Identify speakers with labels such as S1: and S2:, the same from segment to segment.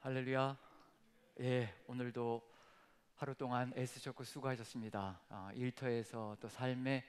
S1: 할렐루야. 예, 오늘도 하루 동안 애쓰셨고 수고하셨습니다. 일터에서 또 삶의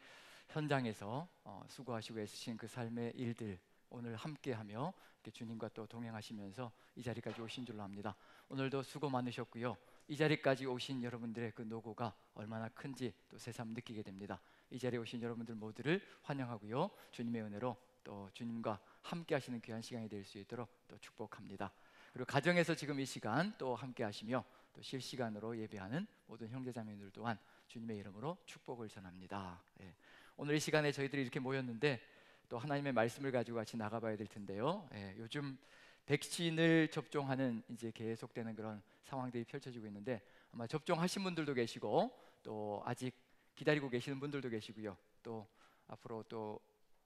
S1: 현장에서 수고하시고 애쓰신 그 삶의 일들 오늘 함께하며 이렇게 주님과 또 동행하시면서 이 자리까지 오신 줄로 압니다. 오늘도 수고 많으셨고요. 이 자리까지 오신 여러분들의 그 노고가 얼마나 큰지 또 새삼 느끼게 됩니다. 이 자리에 오신 여러분들 모두를 환영하고요. 주님의 은혜로 또 주님과 함께 하시는 귀한 시간이 될 수 있도록 또 축복합니다. 그리고 가정에서 지금 이 시간 또 함께 하시며 또 실시간으로 예배하는 모든 형제자매들 또한 주님의 이름으로 축복을 전합니다. 예. 오늘 이 시간에 저희들이 이렇게 모였는데 또 하나님의 말씀을 가지고 같이 나가봐야 될 텐데요. 예. 요즘 백신을 접종하는 이제 계속되는 그런 상황들이 펼쳐지고 있는데 아마 접종하신 분들도 계시고 또 아직 기다리고 계시는 분들도 계시고요. 또 앞으로 또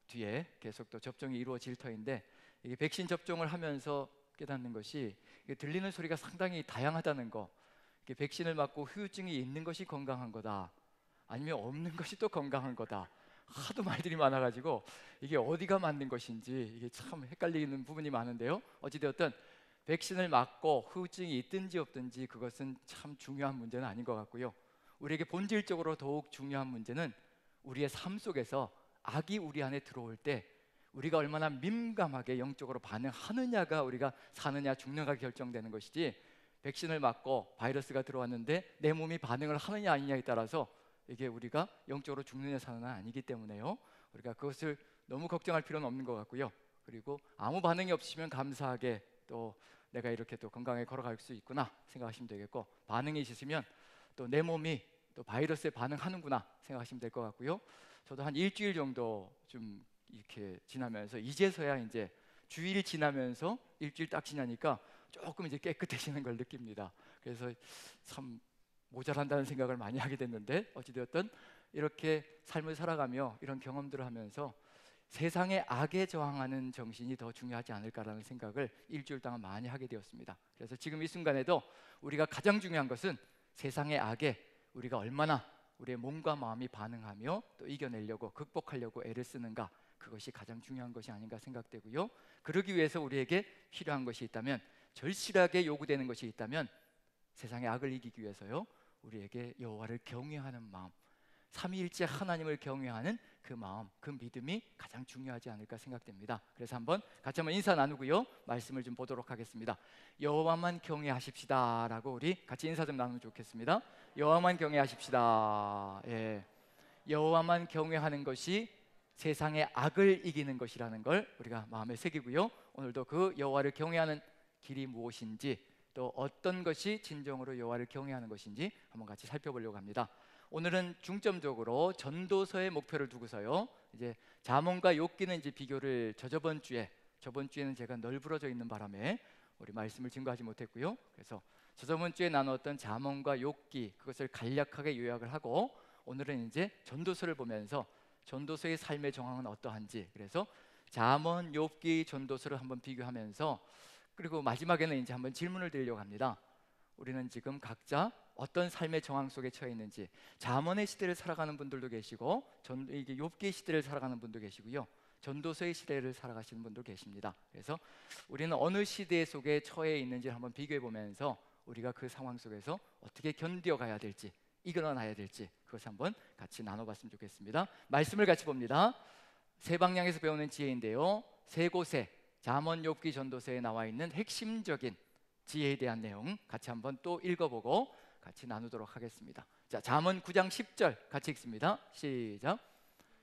S1: 뒤에 계속 또 접종이 이루어질 터인데 이게 백신 접종을 하면서 깨닫는 것이 들리는 소리가 상당히 다양하다는 거. 백신을 맞고 후유증이 있는 것이 건강한 거다, 아니면 없는 것이 또 건강한 거다. 하도 말들이 많아가지고 이게 어디가 맞는 것인지 이게 참 헷갈리는 부분이 많은데요. 어찌되었든 백신을 맞고 후유증이 있든지 없든지 그것은 참 중요한 문제는 아닌 것 같고요. 우리에게 본질적으로 더욱 중요한 문제는 우리의 삶 속에서 악이 우리 안에 들어올 때 우리가 얼마나 민감하게 영적으로 반응하느냐가 우리가 사느냐 죽느냐가 결정되는 것이지, 백신을 맞고 바이러스가 들어왔는데 내 몸이 반응을 하느냐 아니냐에 따라서 이게 우리가 영적으로 죽느냐 사느냐 아니기 때문에요. 우리가 그것을 너무 걱정할 필요는 없는 것 같고요. 그리고 아무 반응이 없으시면 감사하게 또 내가 이렇게 또 건강하게 걸어갈 수 있구나 생각하시면 되겠고, 반응이 있으시면 또 내 몸이 또 바이러스에 반응하는구나 생각하시면 될 것 같고요. 저도 한 일주일 정도 좀 이렇게 지나면서 이제서야 이제 주일 지나면서 일주일 딱 지나니까 조금 이제 깨끗해지는 걸 느낍니다. 그래서 참 모자란다는 생각을 많이 하게 됐는데 어찌되었든 이렇게 삶을 살아가며 이런 경험들을 하면서 세상의 악에 저항하는 정신이 더 중요하지 않을까라는 생각을 일주일 동안 많이 하게 되었습니다. 그래서 지금 이 순간에도 우리가 가장 중요한 것은 세상의 악에 우리가 얼마나 우리의 몸과 마음이 반응하며 또 이겨내려고 극복하려고 애를 쓰는가, 그것이 가장 중요한 것이 아닌가 생각되고요. 그러기 위해서 우리에게 필요한 것이 있다면, 절실하게 요구되는 것이 있다면 세상의 악을 이기기 위해서요, 우리에게 여호와를 경외하는 마음, 삼위일체 하나님을 경외하는 그 마음, 그 믿음이 가장 중요하지 않을까 생각됩니다. 그래서 같이 한번 인사 나누고요, 말씀을 좀 보도록 하겠습니다. 여호와만 경외하십시다 라고 우리 같이 인사 좀 나누면 좋겠습니다. 여호와만 경외하십시다. 예. 여호와만 경외하는 것이 세상의 악을 이기는 것이라는 걸 우리가 마음에 새기고요, 오늘도 그 여호와를 경외하는 길이 무엇인지, 또 어떤 것이 진정으로 여호와를 경외하는 것인지 한번 같이 살펴보려고 합니다. 오늘은 중점적으로 전도서의 목표를 두고서요, 이제 잠언과 욥기는 이제 비교를 저번 주에는 제가 널브러져 있는 바람에 우리 말씀을 증거하지 못했고요. 그래서 저번 주에 나눴던 잠언과 욥기 그것을 간략하게 요약을 하고, 오늘은 이제 전도서를 보면서 전도서의 삶의 정황은 어떠한지, 그래서 잠언, 욥기, 전도서를 한번 비교하면서, 그리고 마지막에는 이제 한번 질문을 드리려고 합니다. 우리는 지금 각자 어떤 삶의 정황 속에 처해 있는지, 잠언의 시대를 살아가는 분들도 계시고 이게 욥기의 시대를 살아가는 분도 계시고요, 전도서의 시대를 살아가시는 분도 계십니다. 그래서 우리는 어느 시대 속에 처해 있는지 한번 비교해 보면서 우리가 그 상황 속에서 어떻게 견뎌가야 될지, 이겨나가야 될지 그것을 한번 같이 나눠봤으면 좋겠습니다. 말씀을 같이 봅니다. 세 방향에서 배우는 지혜인데요, 세 곳에 잠언, 욥기, 전도서에 나와 있는 핵심적인 지혜에 대한 내용 같이 한번 또 읽어보고 같이 나누도록 하겠습니다. 자, 잠언 9장 10절 같이 읽습니다. 시작.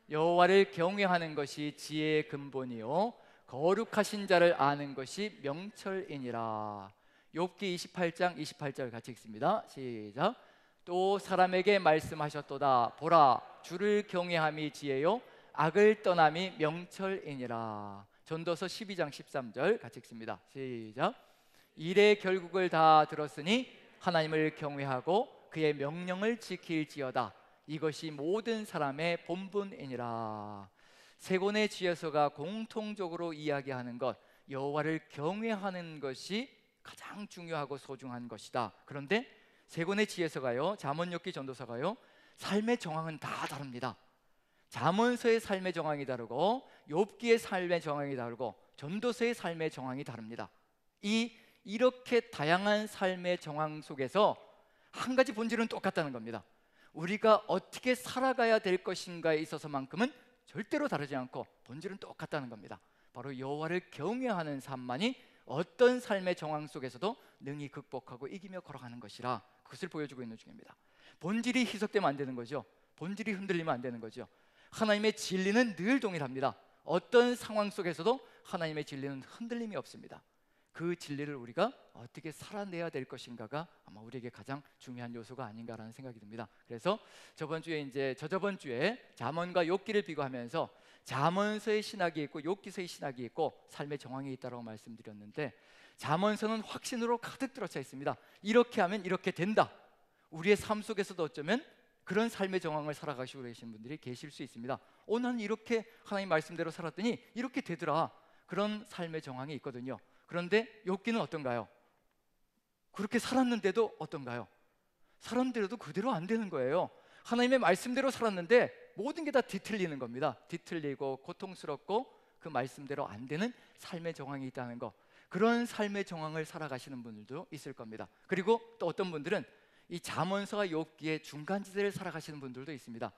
S1: 여호와를 경외하는 것이 지혜의 근본이요 거룩하신 자를 아는 것이 명철이니라. 욥기 28장 28절 같이 읽습니다. 시작. 또 사람에게 말씀하셨도다. 보라, 주를 경외함이 지혜요 악을 떠남이 명철이니라. 전도서 12장 13절 같이 읽습니다. 시작. 일의 결국을 다 들었으니 하나님을 경외하고 그의 명령을 지킬지어다. 이것이 모든 사람의 본분이니라. 세 권의 지혜서가 공통적으로 이야기하는 것, 여호와를 경외하는 것이 가장 중요하고 소중한 것이다. 그런데 세 권의 지혜서가요, 잠언, 욥기, 전도서가요, 삶의 정황은 다 다릅니다. 잠언서의 삶의 정황이 다르고 욥기의 삶의 정황이 다르고 전도서의 삶의 정황이 다릅니다. 이 이렇게 다양한 삶의 정황 속에서 한 가지 본질은 똑같다는 겁니다. 우리가 어떻게 살아가야 될 것인가에 있어서만큼은 절대로 다르지 않고 본질은 똑같다는 겁니다. 바로 여호와를 경외하는 삶만이 어떤 삶의 정황 속에서도 능히 극복하고 이기며 걸어가는 것이라, 그것을 보여주고 있는 중입니다. 본질이 희석되면 안 되는 거죠. 본질이 흔들리면 안 되는 거죠. 하나님의 진리는 늘 동일합니다. 어떤 상황 속에서도 하나님의 진리는 흔들림이 없습니다. 그 진리를 우리가 어떻게 살아내야 될 것인가가 아마 우리에게 가장 중요한 요소가 아닌가라는 생각이 듭니다. 그래서 저번 주에 저저번 주에 잠언과 욥기를 비교하면서 잠언서의 신학이 있고 욥기서의 신학이 있고 삶의 정황이 있다고 말씀드렸는데, 잠언서는 확신으로 가득 들어차 있습니다. 이렇게 하면 이렇게 된다. 우리의 삶 속에서도 어쩌면 그런 삶의 정황을 살아가시고 계신 분들이 계실 수 있습니다. 나는 이렇게 하나님 말씀대로 살았더니 이렇게 되더라. 그런 삶의 정황이 있거든요. 그런데 욥기는 어떤가요? 그렇게 살았는데도 어떤가요? 살았는데도 그대로 안 되는 거예요. 하나님의 말씀대로 살았는데 모든 게 다 뒤틀리는 겁니다. 뒤틀리고 고통스럽고 그 말씀대로 안 되는 삶의 정황이 있다는 거. 그런 삶의 정황을 살아가시는 분들도 있을 겁니다. 그리고 또 어떤 분들은 이 잠언서와 욥기의 중간지대를 살아가시는 분들도 있습니다.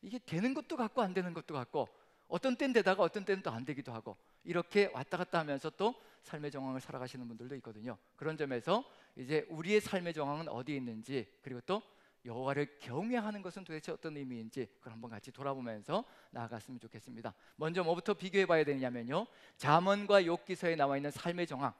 S1: 이게 되는 것도 같고 안 되는 것도 같고, 어떤 때는 되다가 어떤 때는 또 안 되기도 하고, 이렇게 왔다 갔다 하면서 또 삶의 정황을 살아가시는 분들도 있거든요. 그런 점에서 이제 우리의 삶의 정황은 어디에 있는지, 그리고 또 여호와를 경외하는 것은 도대체 어떤 의미인지, 그걸 한번 같이 돌아보면서 나아갔으면 좋겠습니다. 먼저 뭐부터 비교해 봐야 되냐면요, 잠언과 욥기서에 나와 있는 삶의 정황.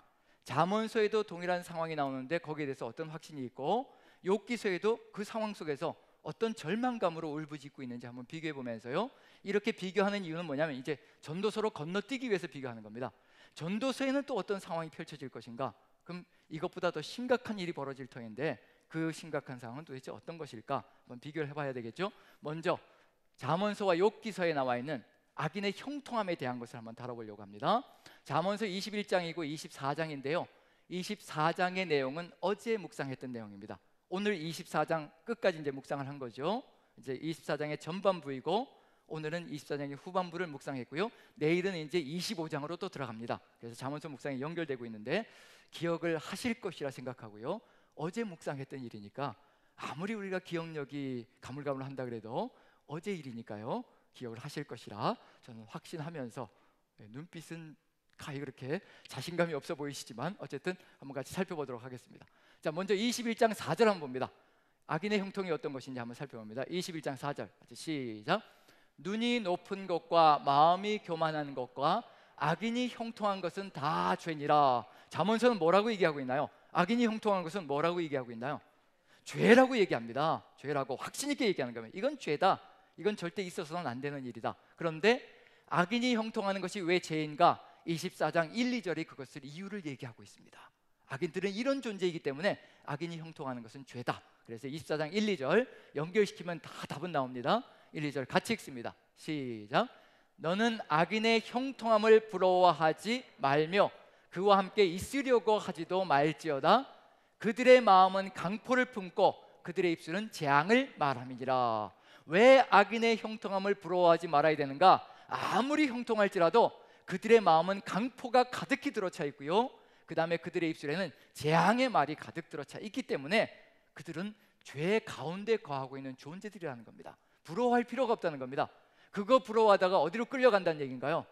S1: 잠언서에도 동일한 상황이 나오는데 거기에 대해서 어떤 확신이 있고, 욥기서에도 그 상황 속에서 어떤 절망감으로 울부짖고 있는지 한번 비교해 보면서요, 이렇게 비교하는 이유는 뭐냐면 이제 전도서로 건너뛰기 위해서 비교하는 겁니다. 전도서에는 또 어떤 상황이 펼쳐질 것인가? 그럼 이것보다 더 심각한 일이 벌어질 터인데 그 심각한 상황은 도대체 어떤 것일까? 한번 비교를 해봐야 되겠죠. 먼저 잠언서와 욥기서에 나와 있는 악인의 형통함에 대한 것을 한번 다뤄보려고 합니다. 잠언서 21장이고 24장인데요 24장의 내용은 어제 묵상했던 내용입니다. 오늘 24장 끝까지 이제 묵상을 한 거죠. 이제 24장의 전반부이고 오늘은 24장의 후반부를 묵상했고요. 내일은 이제 25장으로 또 들어갑니다. 그래서 잠언서 묵상이 연결되고 있는데 기억을 하실 것이라 생각하고요. 어제 묵상했던 일이니까 아무리 우리가 기억력이 가물가물한다 그래도 어제 일이니까요. 기억을 하실 것이라 저는 확신하면서, 눈빛은 가히 그렇게 자신감이 없어 보이시지만 어쨌든 한번 같이 살펴보도록 하겠습니다. 자, 먼저 21장 4절 한번 봅니다. 악인의 형통이 어떤 것인지 한번 살펴봅니다. 21장 4절 같이 시작. 눈이 높은 것과 마음이 교만한 것과 악인이 형통한 것은 다 죄니라. 잠언서는 뭐라고 얘기하고 있나요? 악인이 형통한 것은 뭐라고 얘기하고 있나요? 죄라고 얘기합니다. 죄라고 확신 있게 얘기하는 겁니다. 이건 죄다. 이건 절대 있어서는 안 되는 일이다. 그런데 악인이 형통하는 것이 왜 죄인가? 24장 1, 2절이 그것을 이유를 얘기하고 있습니다. 악인들은 이런 존재이기 때문에 악인이 형통하는 것은 죄다. 그래서 24장 1, 2절 연결시키면 다 답은 나옵니다. 1, 2절 같이 읽습니다. 시작. 너는 악인의 형통함을 부러워하지 말며 그와 함께 있으려고 하지도 말지어다. 그들의 마음은 강포를 품고 그들의 입술은 재앙을 말함이니라. 왜 악인의 형통함을 부러워하지 말아야 되는가? 아무리 형통할지라도 그들의 마음은 강포가 가득히 들어차 있고요, 그 다음에 그들의 입술에는 재앙의 말이 가득 들어차 있기 때문에 그들은 죄 가운데 거하고 있는 존재들이라는 겁니다. 부러워할 필요가 없다는 겁니다. 그거 부러워하다가 어디로 끌려간다는 얘기인가요?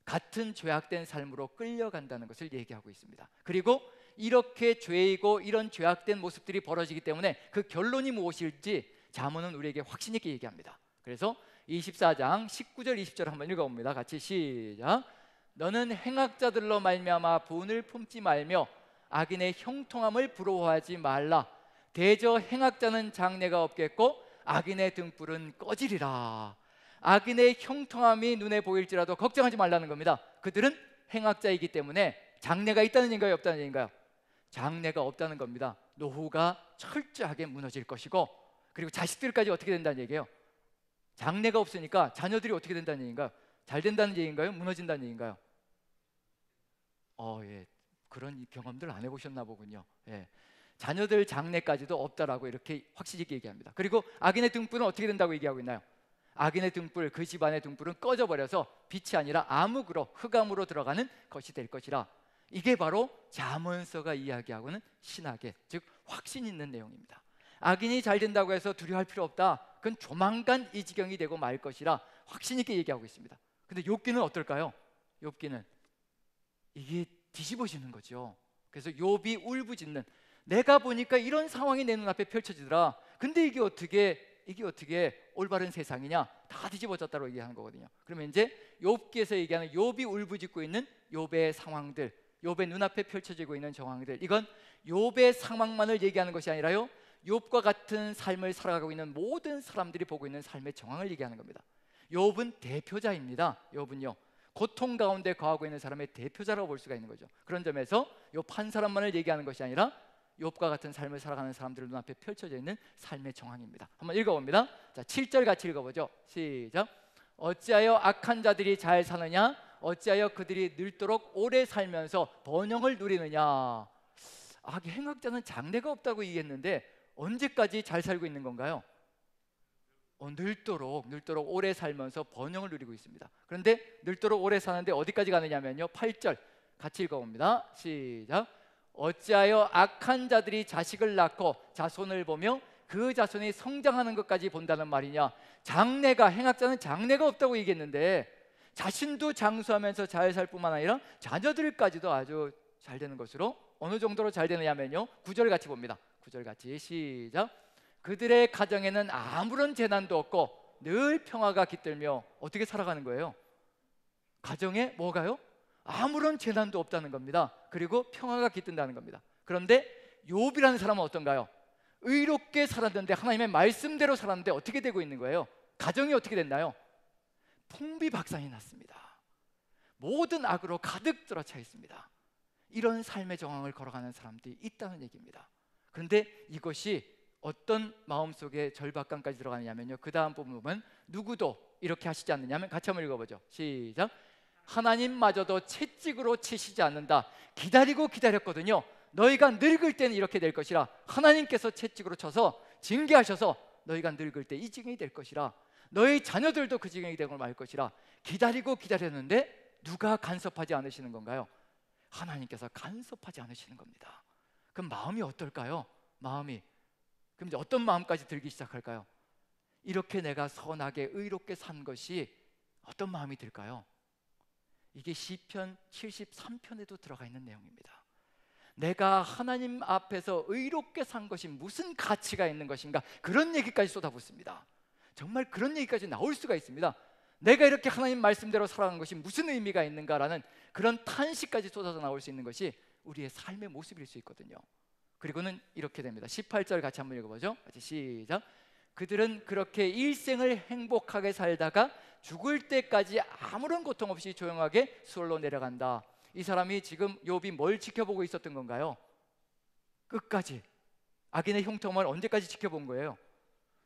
S1: 같은 죄악된 삶으로 끌려간다는 것을 얘기하고 있습니다. 그리고 이렇게 죄이고 이런 죄악된 모습들이 벌어지기 때문에 그 결론이 무엇일지 잠언은 우리에게 확신 있게 얘기합니다. 그래서 24장 19절 20절 한번 읽어봅니다. 같이 시작. 너는 행악자들로 말미암아 분을 품지 말며 악인의 형통함을 부러워하지 말라. 대저 행악자는 장래가 없겠고 악인의 등불은 꺼지리라. 악인의 형통함이 눈에 보일지라도 걱정하지 말라는 겁니다. 그들은 행악자이기 때문에 장래가 있다는 얘기인가요? 없다는 얘기인가요? 장래가 없다는 겁니다. 노후가 철저하게 무너질 것이고, 그리고 자식들까지 어떻게 된다는 얘기예요? 장래가 없으니까 자녀들이 어떻게 된다는 얘기인가요? 잘 된다는 얘기인가요? 무너진다는 얘기인가요? 예, 그런 경험들 안 해보셨나 보군요. 예. 자녀들 장래까지도 없다라고 이렇게 확실히 얘기합니다. 그리고 악인의 등불은 어떻게 된다고 얘기하고 있나요? 악인의 등불, 그 집안의 등불은 꺼져버려서 빛이 아니라 암흑으로, 흑암으로 들어가는 것이 될 것이라. 이게 바로 잠언서가 이야기하고는 신학의, 즉 확신 있는 내용입니다. 악인이 잘 된다고 해서 두려워할 필요 없다. 그건 조만간 이 지경이 되고 말 것이라 확신 있게 얘기하고 있습니다. 근데 욥기는 어떨까요? 욥기는 이게 뒤집어지는 거죠. 그래서 욥이 울부짖는, 내가 보니까 이런 상황이 내 눈앞에 펼쳐지더라. 근데 이게 어떻게 올바른 세상이냐? 다 뒤집어졌다고 얘기하는 거거든요. 그러면 이제 욥기에서 얘기하는 욥이 울부짖고 있는 욥의 상황들, 욥의 눈앞에 펼쳐지고 있는 정황들, 이건 욥의 상황만을 얘기하는 것이 아니라요, 욥과 같은 삶을 살아가고 있는 모든 사람들이 보고 있는 삶의 정황을 얘기하는 겁니다. 욥은 대표자입니다. 욥은요, 고통 가운데 거하고 있는 사람의 대표자라고 볼 수가 있는 거죠. 그런 점에서 욥 한 사람만을 얘기하는 것이 아니라 욥과 같은 삶을 살아가는 사람들 눈앞에 펼쳐져 있는 삶의 정황입니다. 한번 읽어봅니다. 자, 7절 같이 읽어보죠. 시작. 어찌하여 악한 자들이 잘 사느냐? 어찌하여 그들이 늙도록 오래 살면서 번영을 누리느냐? 행악자는 장래가 없다고 얘기했는데 언제까지 잘 살고 있는 건가요? 늙도록 오래 살면서 번영을 누리고 있습니다. 그런데 늙도록 오래 사는데 어디까지 가느냐면요, 8절 같이 읽어봅니다. 시작. 어찌하여 악한 자들이 자식을 낳고 자손을 보며 그 자손이 성장하는 것까지 본다는 말이냐? 행악자는 장래가 없다고 얘기했는데 자신도 장수하면서 잘 살 뿐만 아니라 자녀들까지도 아주 잘 되는 것으로, 어느 정도로 잘 되느냐면요, 9절 같이 봅니다. 9절 같이 시작. 그들의 가정에는 아무런 재난도 없고 늘 평화가 깃들며, 어떻게 살아가는 거예요? 가정에 뭐가요? 아무런 재난도 없다는 겁니다. 그리고 평화가 깃든다는 겁니다. 그런데 욥이라는 사람은 어떤가요? 의롭게 살았는데, 하나님의 말씀대로 살았는데 어떻게 되고 있는 거예요? 가정이 어떻게 됐나요? 풍비박산이 났습니다. 모든 악으로 가득 들어차 있습니다. 이런 삶의 정황을 걸어가는 사람들이 있다는 얘기입니다. 그런데 이것이 어떤 마음속에 절박감까지 들어가느냐면요, 그 다음 부분 보면 누구도 이렇게 하시지 않느냐면, 같이 한번 읽어보죠. 시작. 하나님마저도 채찍으로 치시지 않는다. 기다렸거든요. 너희가 늙을 때는 이렇게 될 것이라. 하나님께서 채찍으로 쳐서 징계하셔서 너희가 늙을 때 이 지경이 될 것이라. 너희 자녀들도 그 지경이 되고 말 것이라. 기다렸는데 누가 간섭하지 않으시는 건가요? 하나님께서 간섭하지 않으시는 겁니다. 그럼 마음이 어떨까요? 그럼 이제 어떤 마음까지 들기 시작할까요? 이렇게 내가 선하게 의롭게 산 것이 어떤 마음이 들까요? 이게 시편 73편에도 들어가 있는 내용입니다. 내가 하나님 앞에서 의롭게 산 것이 무슨 가치가 있는 것인가, 그런 얘기까지 쏟아붓습니다. 정말 그런 얘기까지 나올 수가 있습니다. 내가 이렇게 하나님 말씀대로 살아간 것이 무슨 의미가 있는가라는 그런 탄식까지 쏟아져 나올 수 있는 것이 우리의 삶의 모습일 수 있거든요. 그리고는 이렇게 됩니다. 18절 같이 한번 읽어보죠. 같이 시작. 그들은 그렇게 일생을 행복하게 살다가 죽을 때까지 아무런 고통 없이 조용하게 수월로 내려간다. 이 사람이 지금 욥이 뭘 지켜보고 있었던 건가요? 끝까지 악인의 형통을 언제까지 지켜본 거예요?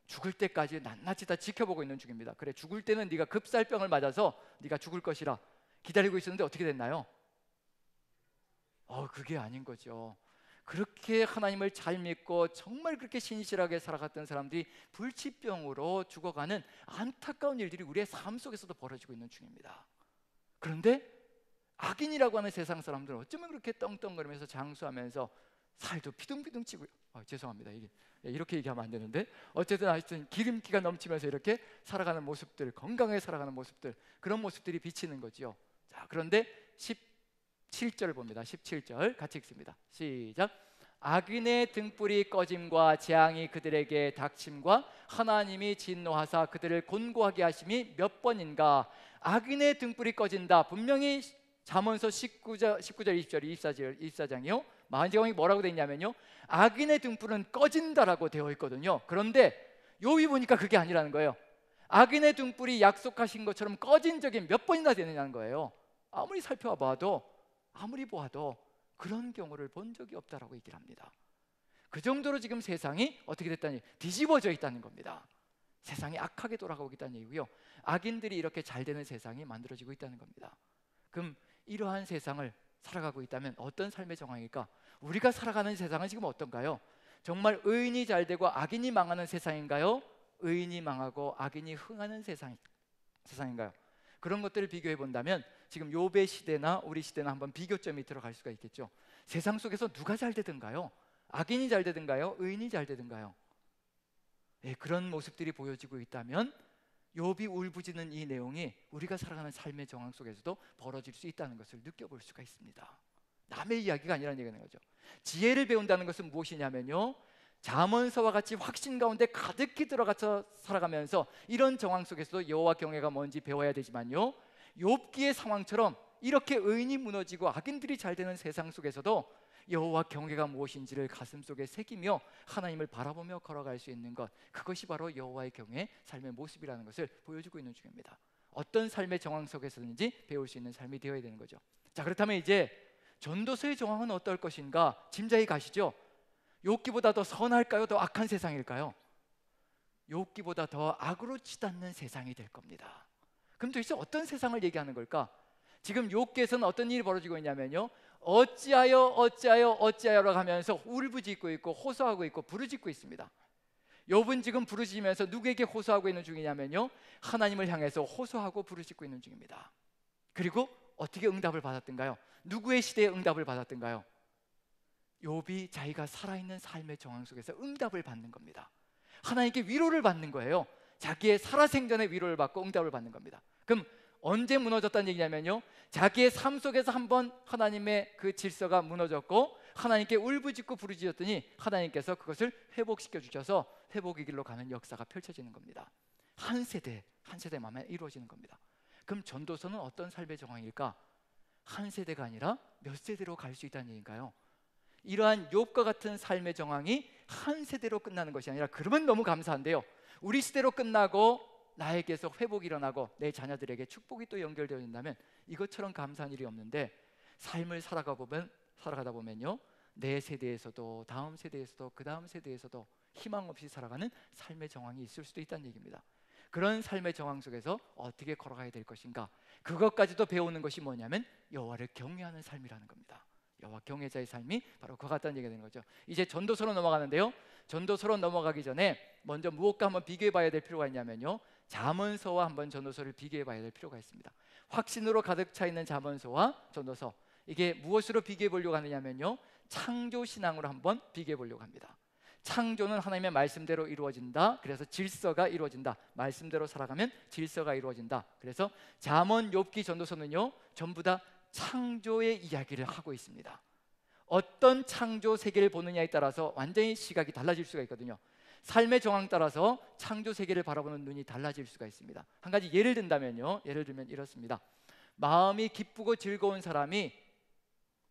S1: 죽을 때까지 낱낱이 다 지켜보고 있는 중입니다. 그래, 죽을 때는 네가 급살병을 맞아서 네가 죽을 것이라 기다리고 있었는데 어떻게 됐나요? 그게 아닌 거죠. 그렇게 하나님을 잘 믿고 정말 그렇게 신실하게 살아갔던 사람들이 불치병으로 죽어가는 안타까운 일들이 우리의 삶 속에서도 벌어지고 있는 중입니다. 그런데 악인이라고 하는 세상 사람들은 어쩌면 그렇게 떵떵거리면서 장수하면서 살도 피둥피둥 치고, 죄송합니다, 이렇게 얘기하면 안 되는데, 어쨌든 하여튼 기름기가 넘치면서 이렇게 살아가는 모습들, 건강하게 살아가는 모습들, 그런 모습들이 비치는 거죠. 자, 그런데 17절 봅니다. 17절 같이 읽습니다. 시작. 악인의 등불이 꺼짐과 재앙이 그들에게 닥침과 하나님이 진노하사 그들을 곤고하게 하심이 몇 번인가. 악인의 등불이 꺼진다. 분명히 잠언서 19절, 20절, 24장이요 마흔제공이 뭐라고 되어 있냐면요, 악인의 등불은 꺼진다라고 되어 있거든요. 그런데 욥이 보니까 그게 아니라는 거예요. 악인의 등불이 약속하신 것처럼 꺼진 적이 몇 번이나 되느냐는 거예요. 아무리 살펴봐도, 아무리 보아도 그런 경우를 본 적이 없다라고 얘기를 합니다. 그 정도로 지금 세상이 어떻게 됐다니, 뒤집어져 있다는 겁니다. 세상이 악하게 돌아가고 있다는 얘기고요, 악인들이 이렇게 잘 되는 세상이 만들어지고 있다는 겁니다. 그럼 이러한 세상을 살아가고 있다면 어떤 삶의 정황일까? 우리가 살아가는 세상은 지금 어떤가요? 정말 의인이 잘 되고 악인이 망하는 세상인가요? 의인이 망하고 악인이 흥하는 세상인가요? 그런 것들을 비교해 본다면 지금 욥의 시대나 우리 시대나 한번 비교점이 들어갈 수가 있겠죠. 세상 속에서 누가 잘 되든가요? 악인이 잘 되든가요? 의인이 잘 되든가요? 예, 그런 모습들이 보여지고 있다면 욥이 울부짖는 이 내용이 우리가 살아가는 삶의 정황 속에서도 벌어질 수 있다는 것을 느껴볼 수가 있습니다. 남의 이야기가 아니라는 얘기가 되는 거죠. 지혜를 배운다는 것은 무엇이냐면요, 잠언서와 같이 확신 가운데 가득히 들어가서 살아가면서 이런 정황 속에서도 여호와 경외가 뭔지 배워야 되지만요, 욥기의 상황처럼 이렇게 의인이 무너지고 악인들이 잘 되는 세상 속에서도 여호와 경외가 무엇인지를 가슴속에 새기며 하나님을 바라보며 걸어갈 수 있는 것, 그것이 바로 여호와의 경외 삶의 모습이라는 것을 보여주고 있는 중입니다. 어떤 삶의 정황 속에서든지 배울 수 있는 삶이 되어야 되는 거죠. 자, 그렇다면 이제 전도서의 정황은 어떨 것인가 짐작이 가시죠? 욥기보다 더 선할까요? 더 악한 세상일까요? 욥기보다 더 악으로 치닫는 세상이 될 겁니다. 그럼 도대체 어떤 세상을 얘기하는 걸까? 지금 욥기에서는 어떤 일이 벌어지고 있냐면요, 어찌하여라고 하면서 울부짖고 있고 호소하고 있고 부르짖고 있습니다. 욥은 지금 부르짖으면서 누구에게 호소하고 있는 중이냐면요, 하나님을 향해서 호소하고 부르짖고 있는 중입니다. 그리고 어떻게 응답을 받았던가요? 누구의 시대에 응답을 받았던가요? 욥이 자기가 살아있는 삶의 정황 속에서 응답을 받는 겁니다. 하나님께 위로를 받는 거예요. 자기의 살아생전의 위로를 받고 응답을 받는 겁니다. 그럼 언제 무너졌다는 얘기냐면요, 자기의 삶 속에서 한번 하나님의 그 질서가 무너졌고 하나님께 울부짖고 부르짖었더니 하나님께서 그것을 회복시켜 주셔서 회복의 길로 가는 역사가 펼쳐지는 겁니다. 한 세대만에 이루어지는 겁니다. 그럼 전도서는 어떤 삶의 정황일까? 한 세대가 아니라 몇 세대로 갈 수 있다는 얘기인가요? 이러한 욥과 같은 삶의 정황이 한 세대로 끝나는 것이 아니라, 그러면 너무 감사한데요, 우리 시대로 끝나고 나에게서 회복이 일어나고 내 자녀들에게 축복이 또 연결되어진다면 이것처럼 감사한 일이 없는데, 삶을 살아가다 보면요, 내 세대에서도 다음 세대에서도 그 다음 세대에서도 희망 없이 살아가는 삶의 정황이 있을 수도 있다는 얘기입니다. 그런 삶의 정황 속에서 어떻게 걸어가야 될 것인가, 그것까지도 배우는 것이 뭐냐면 여호와를 경외하는 삶이라는 겁니다. 여호와 경외자의 삶이 바로 그와 같다는 얘기가 되는 거죠. 이제 전도서로 넘어가는데요, 전도서로 넘어가기 전에 먼저 무엇과 한번 비교해 봐야 될 필요가 있냐면요, 잠언서와 한번 전도서를 비교해 봐야 될 필요가 있습니다. 확신으로 가득 차 있는 잠언서와 전도서, 이게 무엇으로 비교해 보려고 하느냐면요, 창조 신앙으로 한번 비교해 보려고 합니다. 창조는 하나님의 말씀대로 이루어진다. 그래서 질서가 이루어진다. 말씀대로 살아가면 질서가 이루어진다. 그래서 잠언, 욥기, 전도서는요 전부 다 창조의 이야기를 하고 있습니다. 어떤 창조 세계를 보느냐에 따라서 완전히 시각이 달라질 수가 있거든요. 삶의 정황 따라서 창조 세계를 바라보는 눈이 달라질 수가 있습니다. 한 가지 예를 든다면요, 예를 들면 이렇습니다. 마음이 기쁘고 즐거운 사람이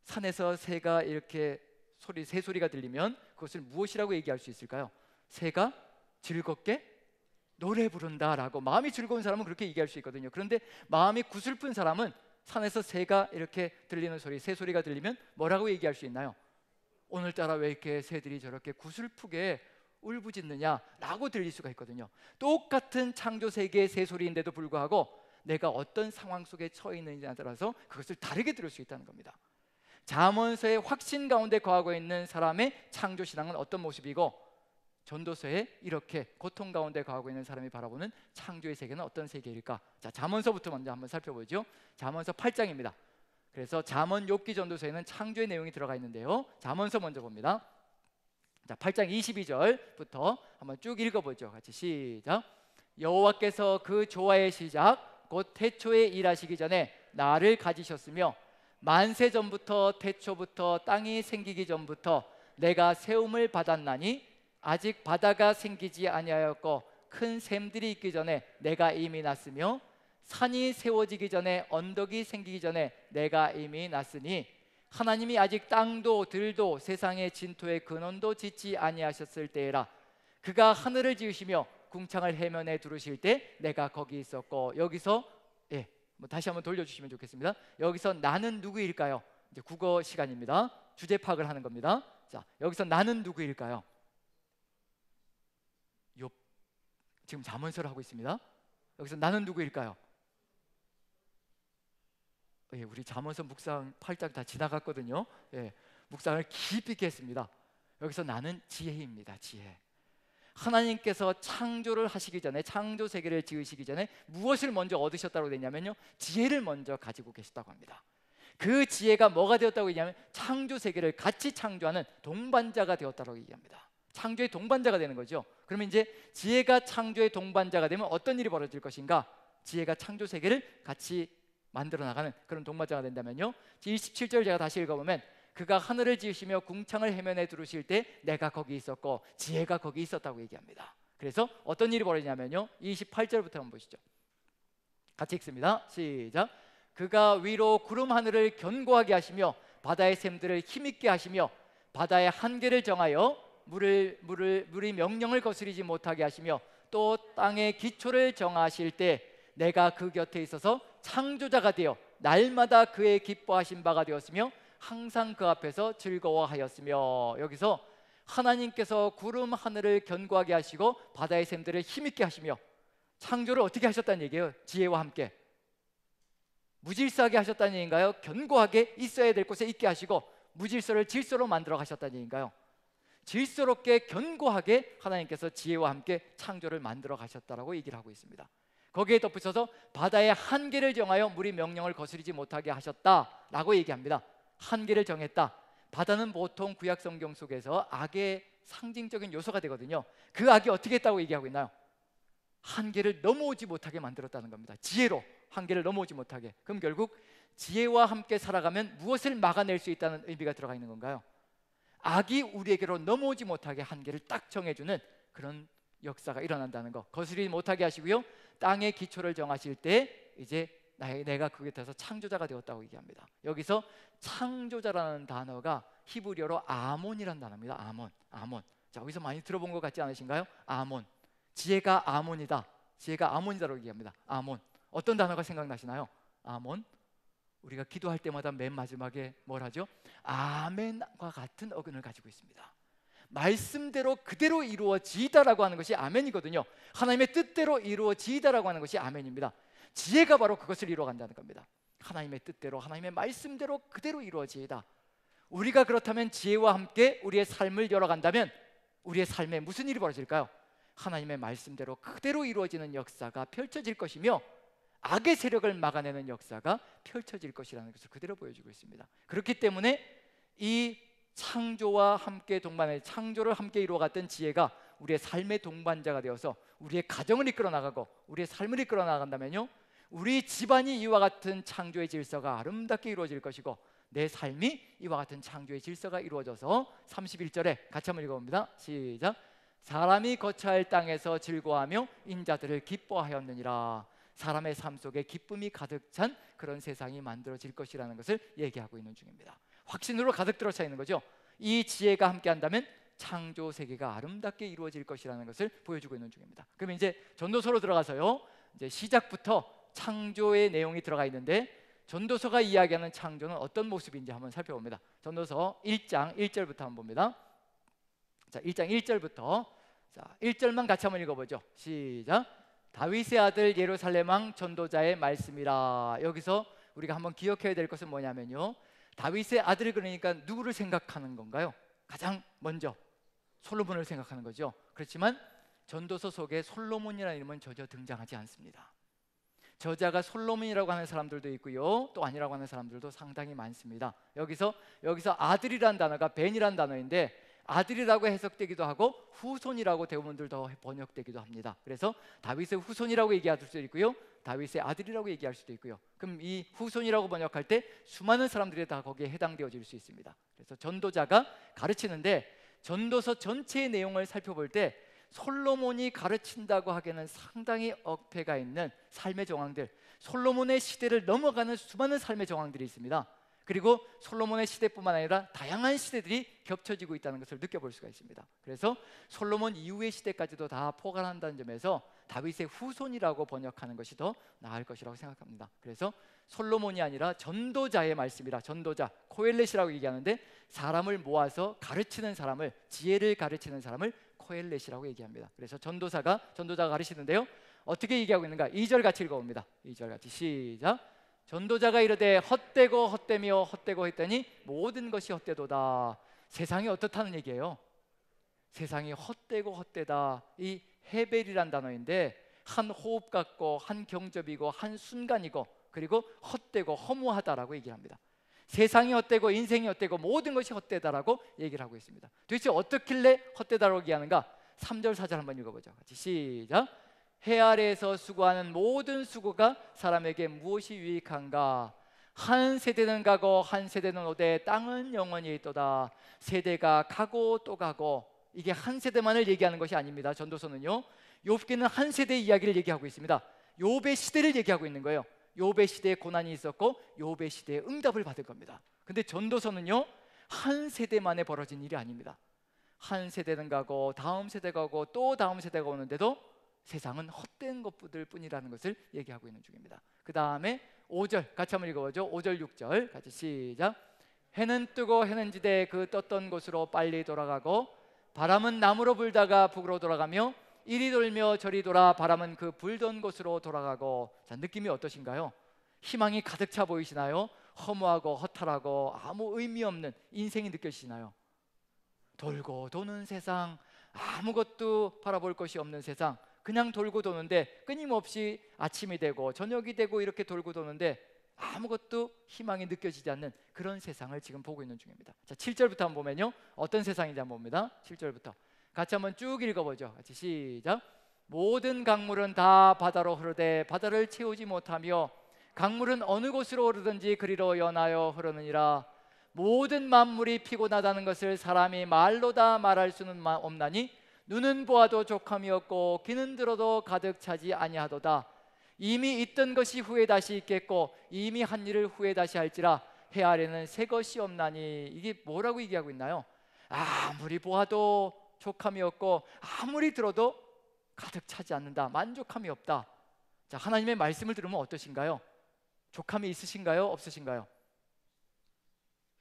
S1: 산에서 새가 이렇게 새소리가 들리면 그것을 무엇이라고 얘기할 수 있을까요? 새가 즐겁게 노래 부른다라고, 마음이 즐거운 사람은 그렇게 얘기할 수 있거든요. 그런데 마음이 구슬픈 사람은 산에서 새가 이렇게 들리는 소리, 새소리가 들리면 뭐라고 얘기할 수 있나요? 오늘따라 왜 이렇게 새들이 저렇게 구슬프게 울부짖느냐라고 들릴 수가 있거든요. 똑같은 창조 세계의 새소리인데도 불구하고 내가 어떤 상황 속에 처해 있느냐에 따라서 그것을 다르게 들을 수 있다는 겁니다. 잠언서의 확신 가운데 거하고 있는 사람의 창조 신앙은 어떤 모습이고, 전도서에 이렇게 고통 가운데 거하고 있는 사람이 바라보는 창조의 세계는 어떤 세계일까? 자, 잠언서부터 먼저 한번 살펴보죠. 잠언서 8장입니다. 그래서 잠언, 욥기, 전도서에는 창조의 내용이 들어가 있는데요, 잠언서 먼저 봅니다. 자, 8장 22절부터 한번 쭉 읽어보죠. 같이 시작. 여호와께서 그 조화의 시작 곧 태초에 일하시기 전에 나를 가지셨으며 만세 전부터 태초부터 땅이 생기기 전부터 내가 세움을 받았나니 아직 바다가 생기지 아니하였고 큰 샘들이 있기 전에 내가 이미 났으며 산이 세워지기 전에 언덕이 생기기 전에 내가 이미 났으니 하나님이 아직 땅도 들도 세상의 진토의 근원도 짓지 아니하셨을 때에라. 그가 하늘을 지으시며 궁창을 해면에 두르실 때 내가 거기 있었고. 여기서 다시 한번 돌려주시면 좋겠습니다. 여기서 나는 누구일까요? 이제 국어 시간입니다. 주제 파악을 하는 겁니다. 자, 여기서 나는 누구일까요? 욥, 지금 잠언서를 하고 있습니다. 여기서 나는 누구일까요? 우리 잠언서 묵상 8장 다 지나갔거든요. 묵상을 깊이 있게 했습니다. 여기서 나는 지혜입니다. 지혜. 하나님께서 창조를 하시기 전에, 창조 세계를 지으시기 전에 무엇을 먼저 얻으셨다고 되냐면요, 지혜를 먼저 가지고 계셨다고 합니다. 그 지혜가 뭐가 되었다고 얘기하면 창조 세계를 같이 창조하는 동반자가 되었다고 얘기합니다. 창조의 동반자가 되는 거죠. 그러면 이제 지혜가 창조의 동반자가 되면 어떤 일이 벌어질 것인가? 지혜가 창조 세계를 같이 만들어 나가는 그런 동반자가 된다면요, 27절 제가 다시 읽어보면, 그가 하늘을 지으시며 궁창을 해면에 두르실 때 내가 거기 있었고 지혜가 거기 있었다고 얘기합니다. 그래서 어떤 일이 벌어지냐면요, 28절부터 한번 보시죠. 같이 읽습니다. 시작. 그가 위로 구름 하늘을 견고하게 하시며 바다의 샘들을 힘있게 하시며 바다의 한계를 정하여 물이 명령을 거스리지 못하게 하시며 또 땅의 기초를 정하실 때 내가 그 곁에 있어서 창조자가 되어 날마다 그의 기뻐하신 바가 되었으며 항상 그 앞에서 즐거워하였으며, 여기서 하나님께서 구름 하늘을 견고하게 하시고 바다의 샘들을 힘있게 하시며 창조를 어떻게 하셨다는 얘기예요? 지혜와 함께. 무질서하게 하셨다는 얘기인가요? 견고하게 있어야 될 곳에 있게 하시고 무질서를 질서로 만들어 가셨다는 얘기인가요? 질서롭게 견고하게 하나님께서 지혜와 함께 창조를 만들어 가셨다라고 얘기를 하고 있습니다. 거기에 덧붙여서 바다의 한계를 정하여 물이 명령을 거스르지 못하게 하셨다라고 얘기합니다. 한계를 정했다. 바다는 보통 구약 성경 속에서 악의 상징적인 요소가 되거든요. 그 악이 어떻게 했다고 얘기하고 있나요? 한계를 넘어오지 못하게 만들었다는 겁니다. 지혜로 한계를 넘어오지 못하게. 그럼 결국 지혜와 함께 살아가면 무엇을 막아낼 수 있다는 의미가 들어가 있는 건가요? 악이 우리에게로 넘어오지 못하게 한계를 딱 정해주는 그런 역사가 일어난다는 거, 거스르지 못하게 하시고요, 땅의 기초를 정하실 때 이제 내가 그 곁에서 창조자가 되었다고 얘기합니다. 여기서 창조자라는 단어가 히브리어로 아몬이라는 단어입니다. 아몬. 자, 여기서 많이 들어본 것 같지 않으신가요? 아몬. 지혜가 아몬이다. 지혜가 아몬이다라고 얘기합니다. 아몬. 어떤 단어가 생각나시나요? 아몬. 우리가 기도할 때마다 맨 마지막에 뭘 하죠? 아멘과 같은 어근을 가지고 있습니다. 말씀대로 그대로 이루어지다라고 하는 것이 아멘이거든요. 하나님의 뜻대로 이루어지다라고 하는 것이 아멘입니다. 지혜가 바로 그것을 이루어간다는 겁니다. 하나님의 뜻대로, 하나님의 말씀대로 그대로 이루어지다. 우리가 그렇다면 지혜와 함께 우리의 삶을 열어간다면 우리의 삶에 무슨 일이 벌어질까요? 하나님의 말씀대로 그대로 이루어지는 역사가 펼쳐질 것이며 악의 세력을 막아내는 역사가 펼쳐질 것이라는 것을 그대로 보여주고 있습니다. 그렇기 때문에 이 창조와 함께 동반해 창조를 함께 이루어갔던 지혜가 우리의 삶의 동반자가 되어서 우리의 가정을 이끌어 나가고 우리의 삶을 이끌어 나간다면요, 우리 집안이 이와 같은 창조의 질서가 아름답게 이루어질 것이고 내 삶이 이와 같은 창조의 질서가 이루어져서 31절에 같이 한번 읽어봅니다. 시작. 사람이 거처할 땅에서 즐거워하며 인자들을 기뻐하였느니라. 사람의 삶 속에 기쁨이 가득 찬 그런 세상이 만들어질 것이라는 것을 얘기하고 있는 중입니다. 확신으로 가득 들어차 있는 거죠. 이 지혜가 함께 한다면 창조 세계가 아름답게 이루어질 것이라는 것을 보여주고 있는 중입니다. 그럼 이제 전도서로 들어가서요, 이제 시작부터 창조의 내용이 들어가 있는데 전도서가 이야기하는 창조는 어떤 모습인지 한번 살펴봅니다. 전도서 1장 1절부터 한번 봅니다. 자, 1장 1절부터 1절만 같이 한번 읽어보죠. 시작. 다윗의 아들 예루살렘 왕 전도자의 말씀이라. 여기서 우리가 한번 기억해야 될 것은 뭐냐면요, 다윗의 아들, 그러니까 누구를 생각하는 건가요? 가장 먼저 솔로몬을 생각하는 거죠. 그렇지만 전도서 속에 솔로몬이라는 이름은 전혀 등장하지 않습니다. 저자가 솔로몬이라고 하는 사람들도 있고요, 또 아니라고 하는 사람들도 상당히 많습니다. 여기서 아들이란 단어가 벤이란 단어인데 아들이라고 해석되기도 하고 후손이라고 대부분들 더 번역되기도 합니다. 그래서 다윗의 후손이라고 얘기할 수도 있고요, 다윗의 아들이라고 얘기할 수도 있고요. 그럼 이 후손이라고 번역할 때 수많은 사람들이 다 거기에 해당되어질 수 있습니다. 그래서 전도자가 가르치는데 전도서 전체의 내용을 살펴볼 때 솔로몬이 가르친다고 하기에는 상당히 억패가 있는 삶의 정황들, 솔로몬의 시대를 넘어가는 수많은 삶의 정황들이 있습니다. 그리고 솔로몬의 시대뿐만 아니라 다양한 시대들이 겹쳐지고 있다는 것을 느껴볼 수가 있습니다. 그래서 솔로몬 이후의 시대까지도 다 포괄한다는 점에서 다윗의 후손이라고 번역하는 것이 더 나을 것이라고 생각합니다. 그래서 솔로몬이 아니라 전도자의 말씀이라, 전도자, 코엘렛이라고 얘기하는데 사람을 모아서 가르치는 사람을, 지혜를 가르치는 사람을 코엘렛이라고 얘기합니다. 그래서 전도자가 가르치는데요, 어떻게 얘기하고 있는가? 2절 같이 읽어봅니다. 2절 같이 시작. 전도자가 이르되 헛되고 헛되며 헛되고 했더니 모든 것이 헛되도다. 세상이 어떻다는 얘기예요? 세상이 헛되고 헛되다. 이 헤벨이란 단어인데 한 호흡 같고 한 경접이고 한 순간이고 그리고 헛되고 허무하다라고 얘기를 합니다. 세상이 헛되고 인생이 헛되고 모든 것이 헛되다라고 얘기를 하고 있습니다. 도대체 어떻길래 헛되다라고 얘기하는가? 3절 4절 한번 읽어보죠. 같이 시작. 해 아래에서 수고하는 모든 수고가 사람에게 무엇이 유익한가? 한 세대는 가고 한 세대는 오되 땅은 영원히 있도다. 세대가 가고 또 가고. 이게 한 세대만을 얘기하는 것이 아닙니다. 전도서는요, 욥기는 한 세대의 이야기를 얘기하고 있습니다. 욥의 시대를 얘기하고 있는 거예요. 욥의 시대에 고난이 있었고 욥의 시대에 응답을 받을 겁니다. 근데 전도서는요, 한 세대 만에 벌어진 일이 아닙니다. 한 세대는 가고 다음 세대가 오고 또 다음 세대가 오는데도 세상은 헛된 것들 뿐이라는 것을 얘기하고 있는 중입니다. 그 다음에 5절 같이 한번 읽어보죠. 5절 6절 같이 시작. 해는 뜨고 해는 지되 그 떴던 곳으로 빨리 돌아가고 바람은 남으로 불다가 북으로 돌아가며 이리 돌며 저리 돌아 바람은 그 불던 곳으로 돌아가고. 자, 느낌이 어떠신가요? 희망이 가득 차 보이시나요? 허무하고 허탈하고 아무 의미 없는 인생이 느껴지시나요? 돌고 도는 세상, 아무것도 바라볼 것이 없는 세상, 그냥 돌고 도는데 끊임없이 아침이 되고 저녁이 되고 이렇게 돌고 도는데 아무것도 희망이 느껴지지 않는 그런 세상을 지금 보고 있는 중입니다. 자, 7절부터 한번 보면요, 어떤 세상인지 한번 봅니다. 7절부터 같이 한번 쭉 읽어보죠. 같이 시작. 모든 강물은 다 바다로 흐르되 바다를 채우지 못하며 강물은 어느 곳으로 흐르든지 그리로 연하여 흐르느니라. 모든 만물이 피곤하다는 것을 사람이 말로 다 말할 수는 없나니 눈은 보아도 족함이 없고 귀는 들어도 가득 차지 아니하도다. 이미 있던 것이 후에 다시 있겠고 이미 한 일을 후에 다시 할지라. 해 아래는 새 것이 없나니. 이게 뭐라고 얘기하고 있나요? 아무리 보아도 족함이 없고 아무리 들어도 가득 차지 않는다. 만족함이 없다. 자, 하나님의 말씀을 들으면 어떠신가요? 족함이 있으신가요? 없으신가요?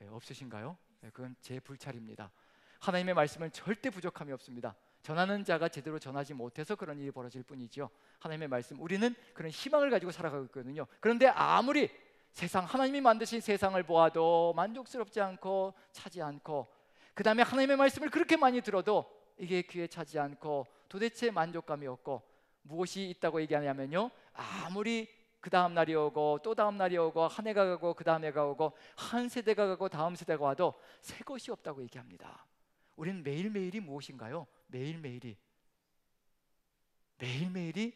S1: 네, 없으신가요? 네, 그건 제 불찰입니다. 하나님의 말씀은 절대 부족함이 없습니다. 전하는 자가 제대로 전하지 못해서 그런 일이 벌어질 뿐이죠. 하나님의 말씀, 우리는 그런 희망을 가지고 살아가고 있거든요. 그런데 아무리 세상, 하나님이 만드신 세상을 보아도 만족스럽지 않고 차지 않고, 그 다음에 하나님의 말씀을 그렇게 많이 들어도 이게 귀에 차지 않고 도대체 만족감이 없고, 무엇이 있다고 얘기하냐면요, 아무리 그 다음 날이 오고 또 다음 날이 오고 한 해가 가고 그 다음 해가 오고 한 세대가 가고 다음 세대가 와도 새 것이 없다고 얘기합니다. 우리는 매일매일이 무엇인가요? 매일매일이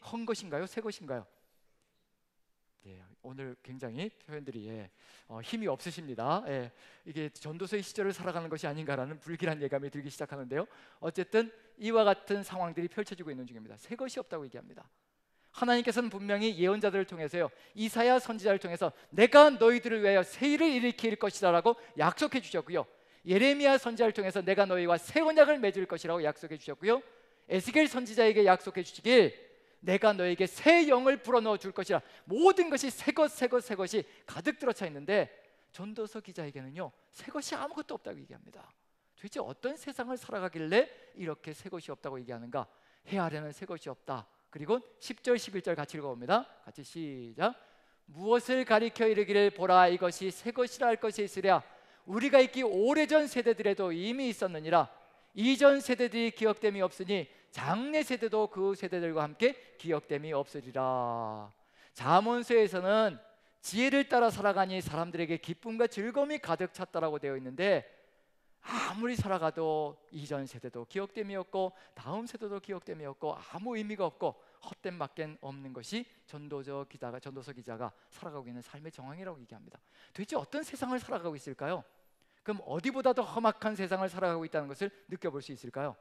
S1: 헛 것인가요? 새 것인가요? 예, 오늘 굉장히 표현들이 힘이 없으십니다. 이게 전도서의 시절을 살아가는 것이 아닌가라는 불길한 예감이 들기 시작하는데요, 어쨌든 이와 같은 상황들이 펼쳐지고 있는 중입니다. 새 것이 없다고 얘기합니다. 하나님께서는 분명히 예언자들을 통해서요, 이사야 선지자를 통해서 내가 너희들을 위하여 새 일을 일으킬 것이다 라고 약속해 주셨고요, 예레미야 선지자를 통해서 내가 너희와 새 언약을 맺을 것이라고 약속해 주셨고요, 에스겔 선지자에게 약속해 주시길 내가 너에게 새 영을 불어넣어 줄 것이라. 모든 것이 새것 새것이 가득 들어차 있는데 전도서 기자에게는요, 새 것이 아무것도 없다고 얘기합니다. 도대체 어떤 세상을 살아가길래 이렇게 새 것이 없다고 얘기하는가? 해 아래는 새 것이 없다. 그리고 10절 11절 같이 읽어봅니다. 같이 시작. 무엇을 가리켜 이르기를 보라 이것이 새 것이라 할 것이 있으랴. 우리가 있기 오래전 세대들에도 이미 있었느니라. 이전 세대들이 기억됨이 없으니 장래 세대도 그 세대들과 함께 기억됨이 없으리라. 잠언서에서는 지혜를 따라 살아가니 사람들에게 기쁨과 즐거움이 가득 찼다라고 되어 있는데, 아무리 살아가도 이전 세대도 기억됨이 없고 다음 세대도 기억됨이 없고 아무 의미가 없고 헛된 밖엔 없는 것이 전도서 기자가 살아가고 있는 삶의 정황이라고 얘기합니다. 도대체 어떤 세상을 살아가고 있을까요? 그럼 어디보다도 험악한 세상을 살아가고 있다는 것을 느껴볼 수 있을까요?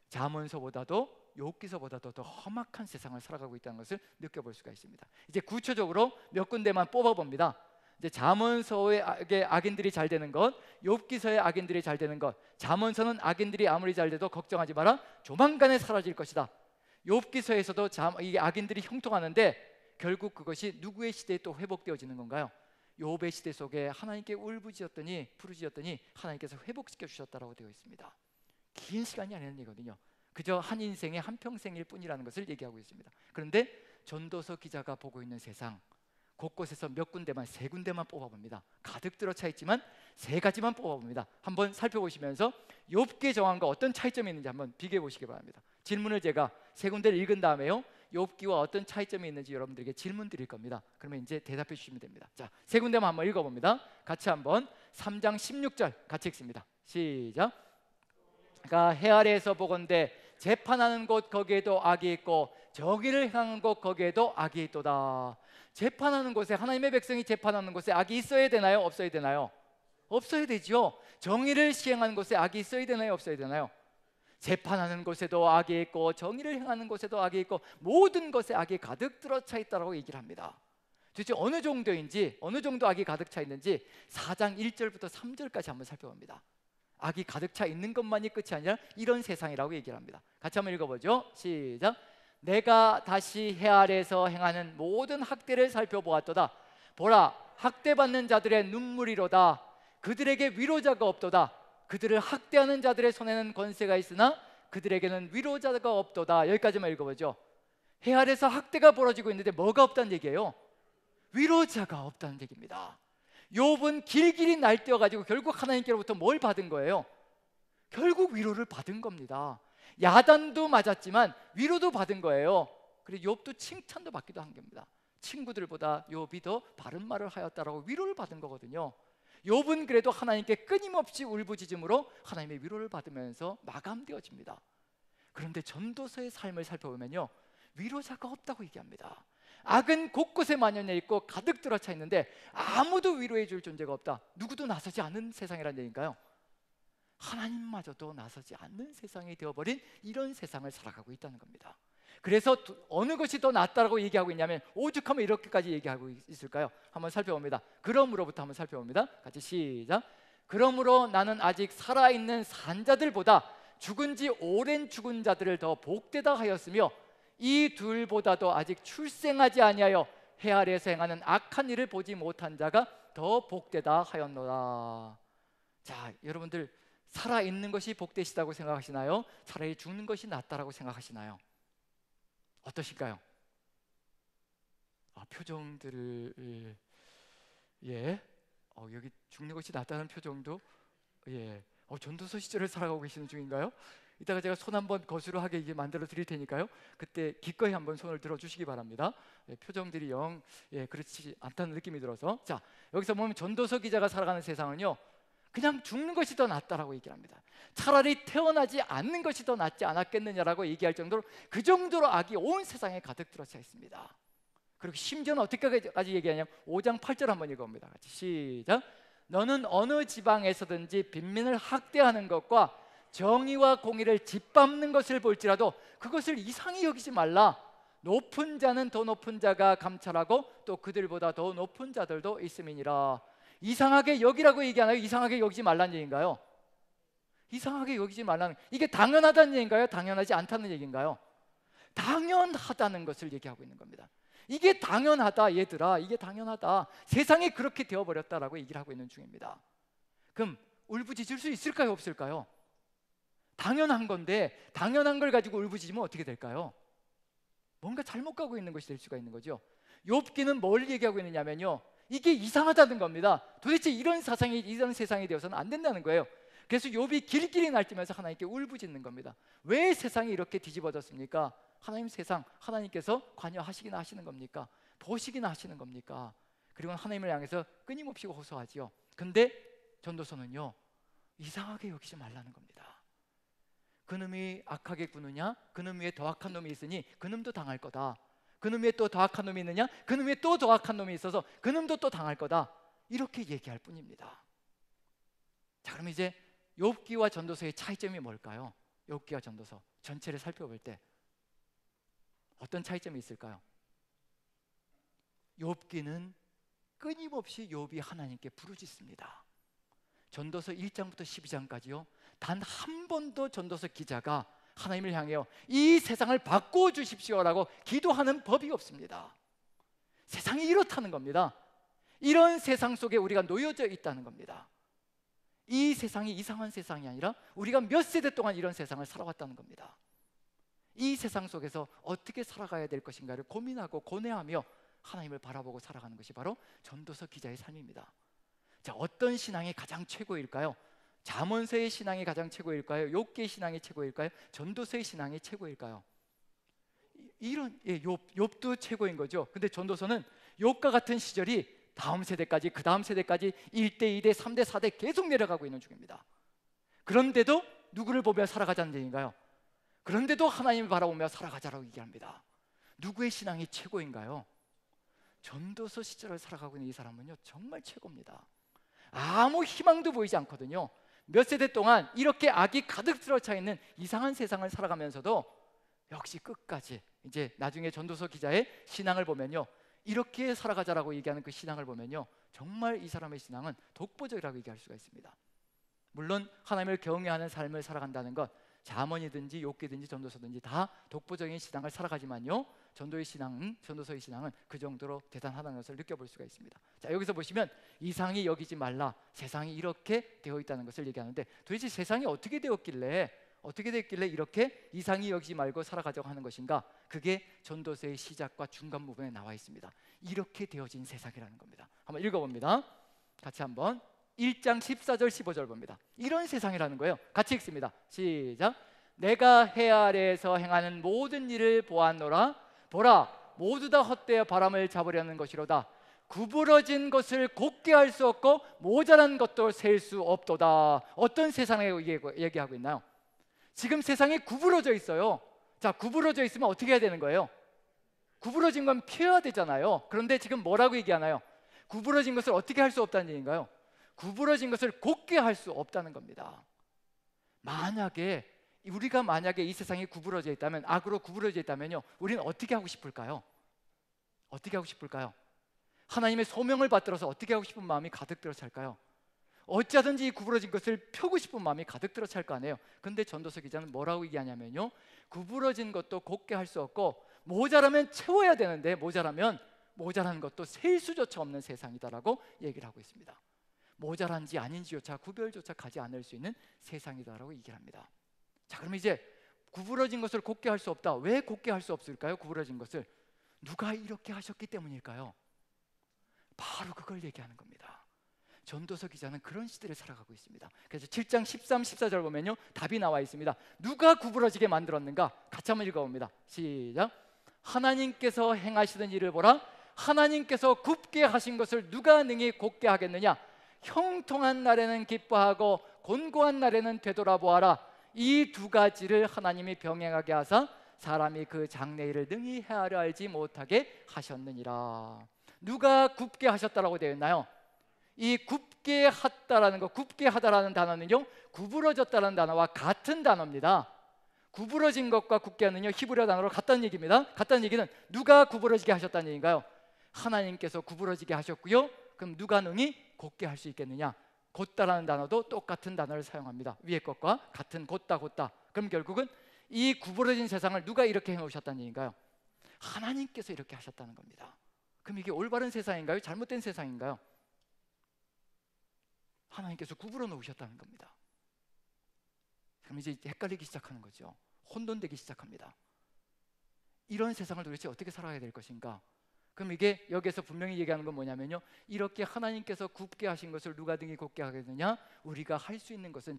S1: 잠언서보다도 욥기서보다도 더 험악한 세상을 살아가고 있다는 것을 느껴볼 수가 있습니다. 이제 구체적으로 몇 군데만 뽑아봅니다. 이제 잠언서의 악인들이 잘 되는 것, 욥기서의 악인들이 잘 되는 것. 잠언서는 악인들이 아무리 잘 돼도 걱정하지 마라, 조만간에 사라질 것이다. 욥기서에서도 이게 악인들이 형통하는데 결국 그것이 누구의 시대에 또 회복되어지는 건가요? 욥의 시대 속에 하나님께 부르짖었더니 하나님께서 회복시켜 주셨다라고 되어 있습니다. 긴 시간이 아니라는 얘기거든요. 그저 한 인생의 한 평생일 뿐이라는 것을 얘기하고 있습니다. 그런데 전도서 기자가 보고 있는 세상, 곳곳에서 몇 군데만, 세 군데만 뽑아봅니다. 가득 들어차 있지만 세 가지만 뽑아봅니다. 한번 살펴보시면서 욥기에 정한 거 어떤 차이점이 있는지 한번 비교해 보시기 바랍니다. 질문을 제가 세 군데를 읽은 다음에요, 욥기와 어떤 차이점이 있는지 여러분들에게 질문 드릴 겁니다. 그러면 이제 대답해 주시면 됩니다. 자, 세 군데만 한번 읽어봅니다. 같이 한번 3장 16절 같이 읽습니다. 시작. 그가 해 아래에서 보건대 재판하는 곳 거기에도 악이 있고 정의를 향한 곳 거기에도 악이 있도다. 재판하는 곳에, 하나님의 백성이 재판하는 곳에 악이 있어야 되나요? 없어야 되나요? 없어야 되죠. 정의를 시행하는 곳에 악이 있어야 되나요? 없어야 되나요? 재판하는 곳에도 악이 있고 정의를 행하는 곳에도 악이 있고 모든 것에 악이 가득 들어차 있다고 얘기를 합니다. 도대체 어느 정도인지, 어느 정도 악이 가득 차 있는지 4장 1절부터 3절까지 한번 살펴봅니다. 악이 가득 차 있는 것만이 끝이 아니라 이런 세상이라고 얘기를 합니다. 같이 한번 읽어보죠. 시작. 내가 다시 해 아래에서 행하는 모든 학대를 살펴보았도다. 보라, 학대받는 자들의 눈물이로다. 그들에게 위로자가 없도다. 그들을 학대하는 자들의 손에는 권세가 있으나 그들에게는 위로자가 없도다. 여기까지만 읽어보죠. 해 아래에서 학대가 벌어지고 있는데 뭐가 없다는 얘기예요? 위로자가 없다는 얘기입니다. 욥은 길길이 날뛰어가지고 결국 하나님께로부터 뭘 받은 거예요? 결국 위로를 받은 겁니다. 야단도 맞았지만 위로도 받은 거예요. 그리고 욥도 칭찬도 받기도 한 겁니다. 친구들보다 욥이 더 바른 말을 하였다라고 위로를 받은 거거든요. 욥은 그래도 하나님께 끊임없이 울부짖음으로 하나님의 위로를 받으면서 마감되어집니다. 그런데 전도서의 삶을 살펴보면요, 위로자가 없다고 얘기합니다. 악은 곳곳에 만연해 있고 가득 들어차 있는데 아무도 위로해 줄 존재가 없다. 누구도 나서지 않는 세상이라는 얘기인가요? 하나님마저도 나서지 않는 세상이 되어버린 이런 세상을 살아가고 있다는 겁니다. 그래서 어느 것이 더 낫다라고 얘기하고 있냐면, 오죽하면 이렇게까지 얘기하고 있을까요? 한번 살펴봅니다. 그러므로부터 한번 살펴봅니다. 같이 시작. 그러므로 나는 아직 살아있는 산자들보다 죽은 지 오랜 죽은 자들을 더 복되다 하였으며 이 둘보다도 아직 출생하지 아니하여 해 아래에서 행하는 악한 일을 보지 못한 자가 더 복되다 하였노라. 자, 여러분들 살아있는 것이 복되시다고 생각하시나요? 차라리 죽는 것이 낫다라고 생각하시나요? 어떠실까요? 표정들을 여기 죽는 것이 낫다는 표정도 전도서 시절을 살아가고 계시는 중인가요? 이따가 제가 손 한번 거스르하게 이게 만들어 드릴 테니까요. 그때 기꺼이 한번 손을 들어 주시기 바랍니다. 표정들이 영 그렇지 않다는 느낌이 들어서. 자, 여기서 보면 전도서 기자가 살아가는 세상은요, 그냥 죽는 것이 더 낫다라고 얘기를 합니다. 차라리 태어나지 않는 것이 더 낫지 않았겠느냐라고 얘기할 정도로, 그 정도로 악이 온 세상에 가득 들어차 있습니다. 그리고 심지어는 어떻게까지 얘기하냐면 5장 8절 한번 읽어봅니다. 같이 시작. 너는 어느 지방에서든지 빈민을 학대하는 것과 정의와 공의를 짓밟는 것을 볼지라도 그것을 이상히 여기지 말라. 높은 자는 더 높은 자가 감찰하고 또 그들보다 더 높은 자들도 있음이니라. 이상하게 여기라고 얘기하나요? 이상하게 여기지 말라는 얘기인가요? 이상하게 여기지 말라는, 이게 당연하다는 얘기인가요? 당연하지 않다는 얘기인가요? 당연하다는 것을 얘기하고 있는 겁니다. 이게 당연하다 얘들아, 이게 당연하다, 세상이 그렇게 되어버렸다라고 얘기를 하고 있는 중입니다. 그럼 울부짖을 수 있을까요? 없을까요? 당연한 건데 당연한 걸 가지고 울부짖으면 어떻게 될까요? 뭔가 잘못 가고 있는 것이 될 수가 있는 거죠. 욥기는 뭘 얘기하고 있느냐면요, 이게 이상하다는 겁니다. 도대체 이런 세상이 되어서는 안 된다는 거예요. 그래서 욥이 길길이 날뛰면서 하나님께 울부짖는 겁니다. 왜 세상이 이렇게 뒤집어졌습니까? 하나님, 세상 하나님께서 관여하시기나 하시는 겁니까? 보시기나 하시는 겁니까? 그리고 하나님을 향해서 끊임없이 호소하지요. 근데 전도서는요, 이상하게 여기지 말라는 겁니다. 그놈이 악하게 구느냐? 그놈 위에 더 악한 놈이 있으니 그놈도 당할 거다. 그놈 위에 또 더 악한 놈이 있느냐? 그놈 위에 또 더 악한 놈이 있어서 그놈도 또 당할 거다. 이렇게 얘기할 뿐입니다. 자, 그럼 이제 욥기와 전도서의 차이점이 뭘까요? 욥기와 전도서 전체를 살펴볼 때 어떤 차이점이 있을까요? 욥기는 끊임없이 욥이 하나님께 부르짖습니다. 전도서 1장부터 12장까지요, 단 한 번도 전도서 기자가 하나님을 향해요, 이 세상을 바꿔주십시오라고 기도하는 법이 없습니다. 세상이 이렇다는 겁니다. 이런 세상 속에 우리가 놓여져 있다는 겁니다. 이 세상이 이상한 세상이 아니라 우리가 몇 세대 동안 이런 세상을 살아왔다는 겁니다. 이 세상 속에서 어떻게 살아가야 될 것인가를 고민하고 고뇌하며 하나님을 바라보고 살아가는 것이 바로 전도서 기자의 삶입니다. 자, 어떤 신앙이 가장 최고일까요? 잠언서의 신앙이 가장 최고일까요? 욥기의 신앙이 최고일까요? 전도서의 신앙이 최고일까요? 욥도 최고인 거죠. 근데 전도서는 욥과 같은 시절이 다음 세대까지, 그 다음 세대까지 1대, 2대, 3대, 4대 계속 내려가고 있는 중입니다. 그런데도 누구를 보며 살아가자는 얘기인가요? 그런데도 하나님을 바라보며 살아가자라고 얘기합니다. 누구의 신앙이 최고인가요? 전도서 시절을 살아가고 있는 이 사람은요, 정말 최고입니다. 아무 희망도 보이지 않거든요. 몇 세대 동안 이렇게 악이 가득 들어차 있는 이상한 세상을 살아가면서도 역시 끝까지, 이제 나중에 전도서 기자의 신앙을 보면요, 이렇게 살아가자라고 얘기하는 그 신앙을 보면요, 정말 이 사람의 신앙은 독보적이라고 얘기할 수가 있습니다. 물론 하나님을 경외하는 삶을 살아간다는 것, 잠언이든지 욥기든지 전도서든지 다 독보적인 신앙을 살아가지만요, 전도서의 신앙은 그 정도로 대단하다는 것을 느껴볼 수가 있습니다. 자, 여기서 보시면 이상히 여기지 말라, 세상이 이렇게 되어 있다는 것을 얘기하는데, 도대체 세상이 어떻게 되었길래 이렇게 이상히 여기지 말고 살아가자고 하는 것인가? 그게 전도서의 시작과 중간 부분에 나와 있습니다. 이렇게 되어진 세상이라는 겁니다. 한번 읽어봅니다. 같이 한번 1장 14절 15절 봅니다. 이런 세상이라는 거예요. 같이 읽습니다. 시작. 내가 해 아래에서 행하는 모든 일을 보았노라. 보라, 모두 다 헛되어 바람을 잡으려는 것이로다. 구부러진 것을 곧게 할 수 없고 모자란 것도 셀 수 없도다. 어떤 세상을 얘기하고 있나요? 지금 세상이 구부러져 있어요. 자, 구부러져 있으면 어떻게 해야 되는 거예요? 구부러진 건 피해야 되잖아요. 그런데 지금 뭐라고 얘기하나요? 구부러진 것을 어떻게 할 수 없다는 얘기인가요? 구부러진 것을 곧게 할 수 없다는 겁니다. 우리가 만약에 이 세상이 구부러져 있다면, 악으로 구부러져 있다면요, 우리는 어떻게 하고 싶을까요? 어떻게 하고 싶을까요? 하나님의 소명을 받들어서 어떻게 하고 싶은 마음이 가득 들어 찰까요? 어찌하든지 이 구부러진 것을 펴고 싶은 마음이 가득 들어 찰 거 아니에요. 근데 전도서 기자는 뭐라고 얘기하냐면요, 구부러진 것도 곧게 할 수 없고 모자라면 채워야 되는데 모자라는 것도 셀 수조차 없는 세상이다라고 얘기를 하고 있습니다. 모자란지 아닌지조차 구별조차 가지 않을 수 있는 세상이다라고 얘기를 합니다. 자, 그럼 이제 구부러진 것을 곧게 할 수 없다. 왜 곧게 할 수 없을까요? 구부러진 것을 누가 이렇게 하셨기 때문일까요? 바로 그걸 얘기하는 겁니다. 전도서 기자는 그런 시대를 살아가고 있습니다. 그래서 7장 13, 14절 보면요, 답이 나와 있습니다. 누가 구부러지게 만들었는가? 같이 한번 읽어봅니다. 시작. 하나님께서 행하시던 일을 보라. 하나님께서 굽게 하신 것을 누가 능히 곧게 하겠느냐? 형통한 날에는 기뻐하고 곤고한 날에는 되돌아보아라. 이 두 가지를 하나님이 병행하게 하사 사람이 그 장래일을 능히 헤아려 알지 못하게 하셨느니라. 누가 굽게 하셨다라고 되어 있나요? 이 굽게 하다라는 거, 굽게 하다라는 단어는요, 구부러졌다는 단어와 같은 단어입니다. 구부러진 것과 굽게 하는요, 히브리어 단어로 같다는 얘기입니다. 같다는 얘기는 누가 구부러지게 하셨다는 얘기인가요? 하나님께서 구부러지게 하셨고요. 그럼 누가 능히 곧게 할 수 있겠느냐? 곧다라는 단어도 똑같은 단어를 사용합니다. 위에 것과 같은 곧다. 그럼 결국은 이 구부러진 세상을 누가 이렇게 해놓으셨다는 얘기인가요? 하나님께서 이렇게 하셨다는 겁니다. 그럼 이게 올바른 세상인가요? 잘못된 세상인가요? 하나님께서 구부러 놓으셨다는 겁니다. 그럼 이제 헷갈리기 시작하는 거죠. 혼돈되기 시작합니다. 이런 세상을 도대체 어떻게 살아가야 될 것인가? 그럼 이게 여기에서 분명히 얘기하는 건 뭐냐면요, 이렇게 하나님께서 굽게 하신 것을 누가 등이 곧게 하겠느냐? 우리가 할 수 있는 것은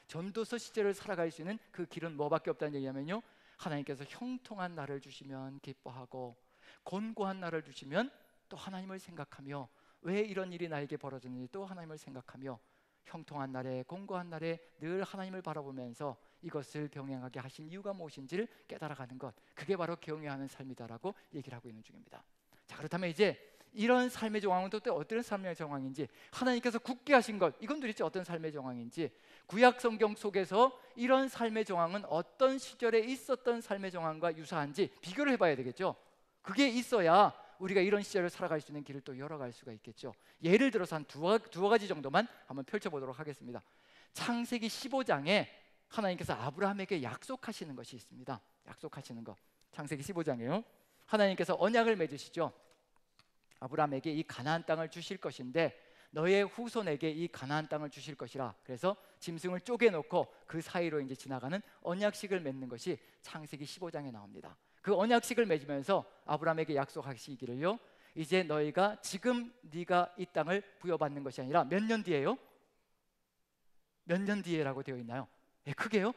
S1: 전도서 시절을 살아갈 수 있는 그 길은 뭐밖에 없다는 얘기냐면요, 하나님께서 형통한 날을 주시면 기뻐하고 곤고한 날을 주시면 또 하나님을 생각하며, 왜 이런 일이 나에게 벌어졌는지 또 하나님을 생각하며, 형통한 날에 곤고한 날에 늘 하나님을 바라보면서 이것을 병행하게 하신 이유가 무엇인지를 깨달아가는 것, 그게 바로 경외하는 삶이다라고 얘기를 하고 있는 중입니다. 자, 그렇다면 이제 이런 삶의 정황은 또 어떤 삶의 정황인지, 하나님께서 굳게 하신 것, 이건 도대체 어떤 삶의 정황인지, 구약 성경 속에서 이런 삶의 정황은 어떤 시절에 있었던 삶의 정황과 유사한지 비교를 해봐야 되겠죠. 그게 있어야 우리가 이런 시절을 살아갈 수 있는 길을 또 열어갈 수가 있겠죠. 예를 들어서 한 두어 가지 정도만 한번 펼쳐보도록 하겠습니다. 창세기 15장에 하나님께서 아브라함에게 약속하시는 것이 있습니다. 약속하시는 것, 창세기 15장이에요. 하나님께서 언약을 맺으시죠. 아브라함에게 이 가나안 땅을 주실 것인데 너의 후손에게 이 가나안 땅을 주실 것이라. 그래서 짐승을 쪼개놓고 그 사이로 이제 지나가는 언약식을 맺는 것이 창세기 15장에 나옵니다. 그 언약식을 맺으면서 아브라함에게 약속하시기를요, 이제 너희가 지금 네가 이 땅을 부여받는 것이 아니라 몇 년 뒤에요? 몇 년 뒤에라고 되어 있나요? 예, 크게요?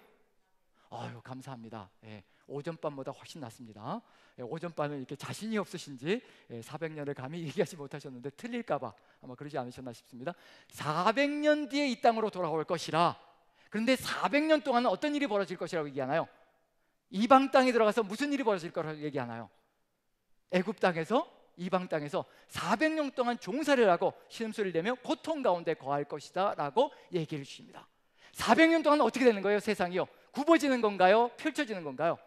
S1: 아유, 감사합니다. 예, 오전반보다 훨씬 낫습니다. 예, 오전반은 이렇게 자신이 없으신지 400년을 감히 얘기하지 못하셨는데 틀릴까봐 아마 그러지 않으셨나 싶습니다. 400년 뒤에 이 땅으로 돌아올 것이라. 그런데 400년 동안은 어떤 일이 벌어질 것이라고 얘기하나요? 이방 땅에 들어가서 무슨 일이 벌어질 거라고 얘기하나요? 애굽 땅에서, 이방 땅에서 400년 동안 종살이를 하고 신음소리를 내며 고통 가운데 거할 것이다 라고 얘기를 주십니다. 400년 동안 어떻게 되는 거예요? 세상이요, 굽어지는 건가요? 펼쳐지는 건가요?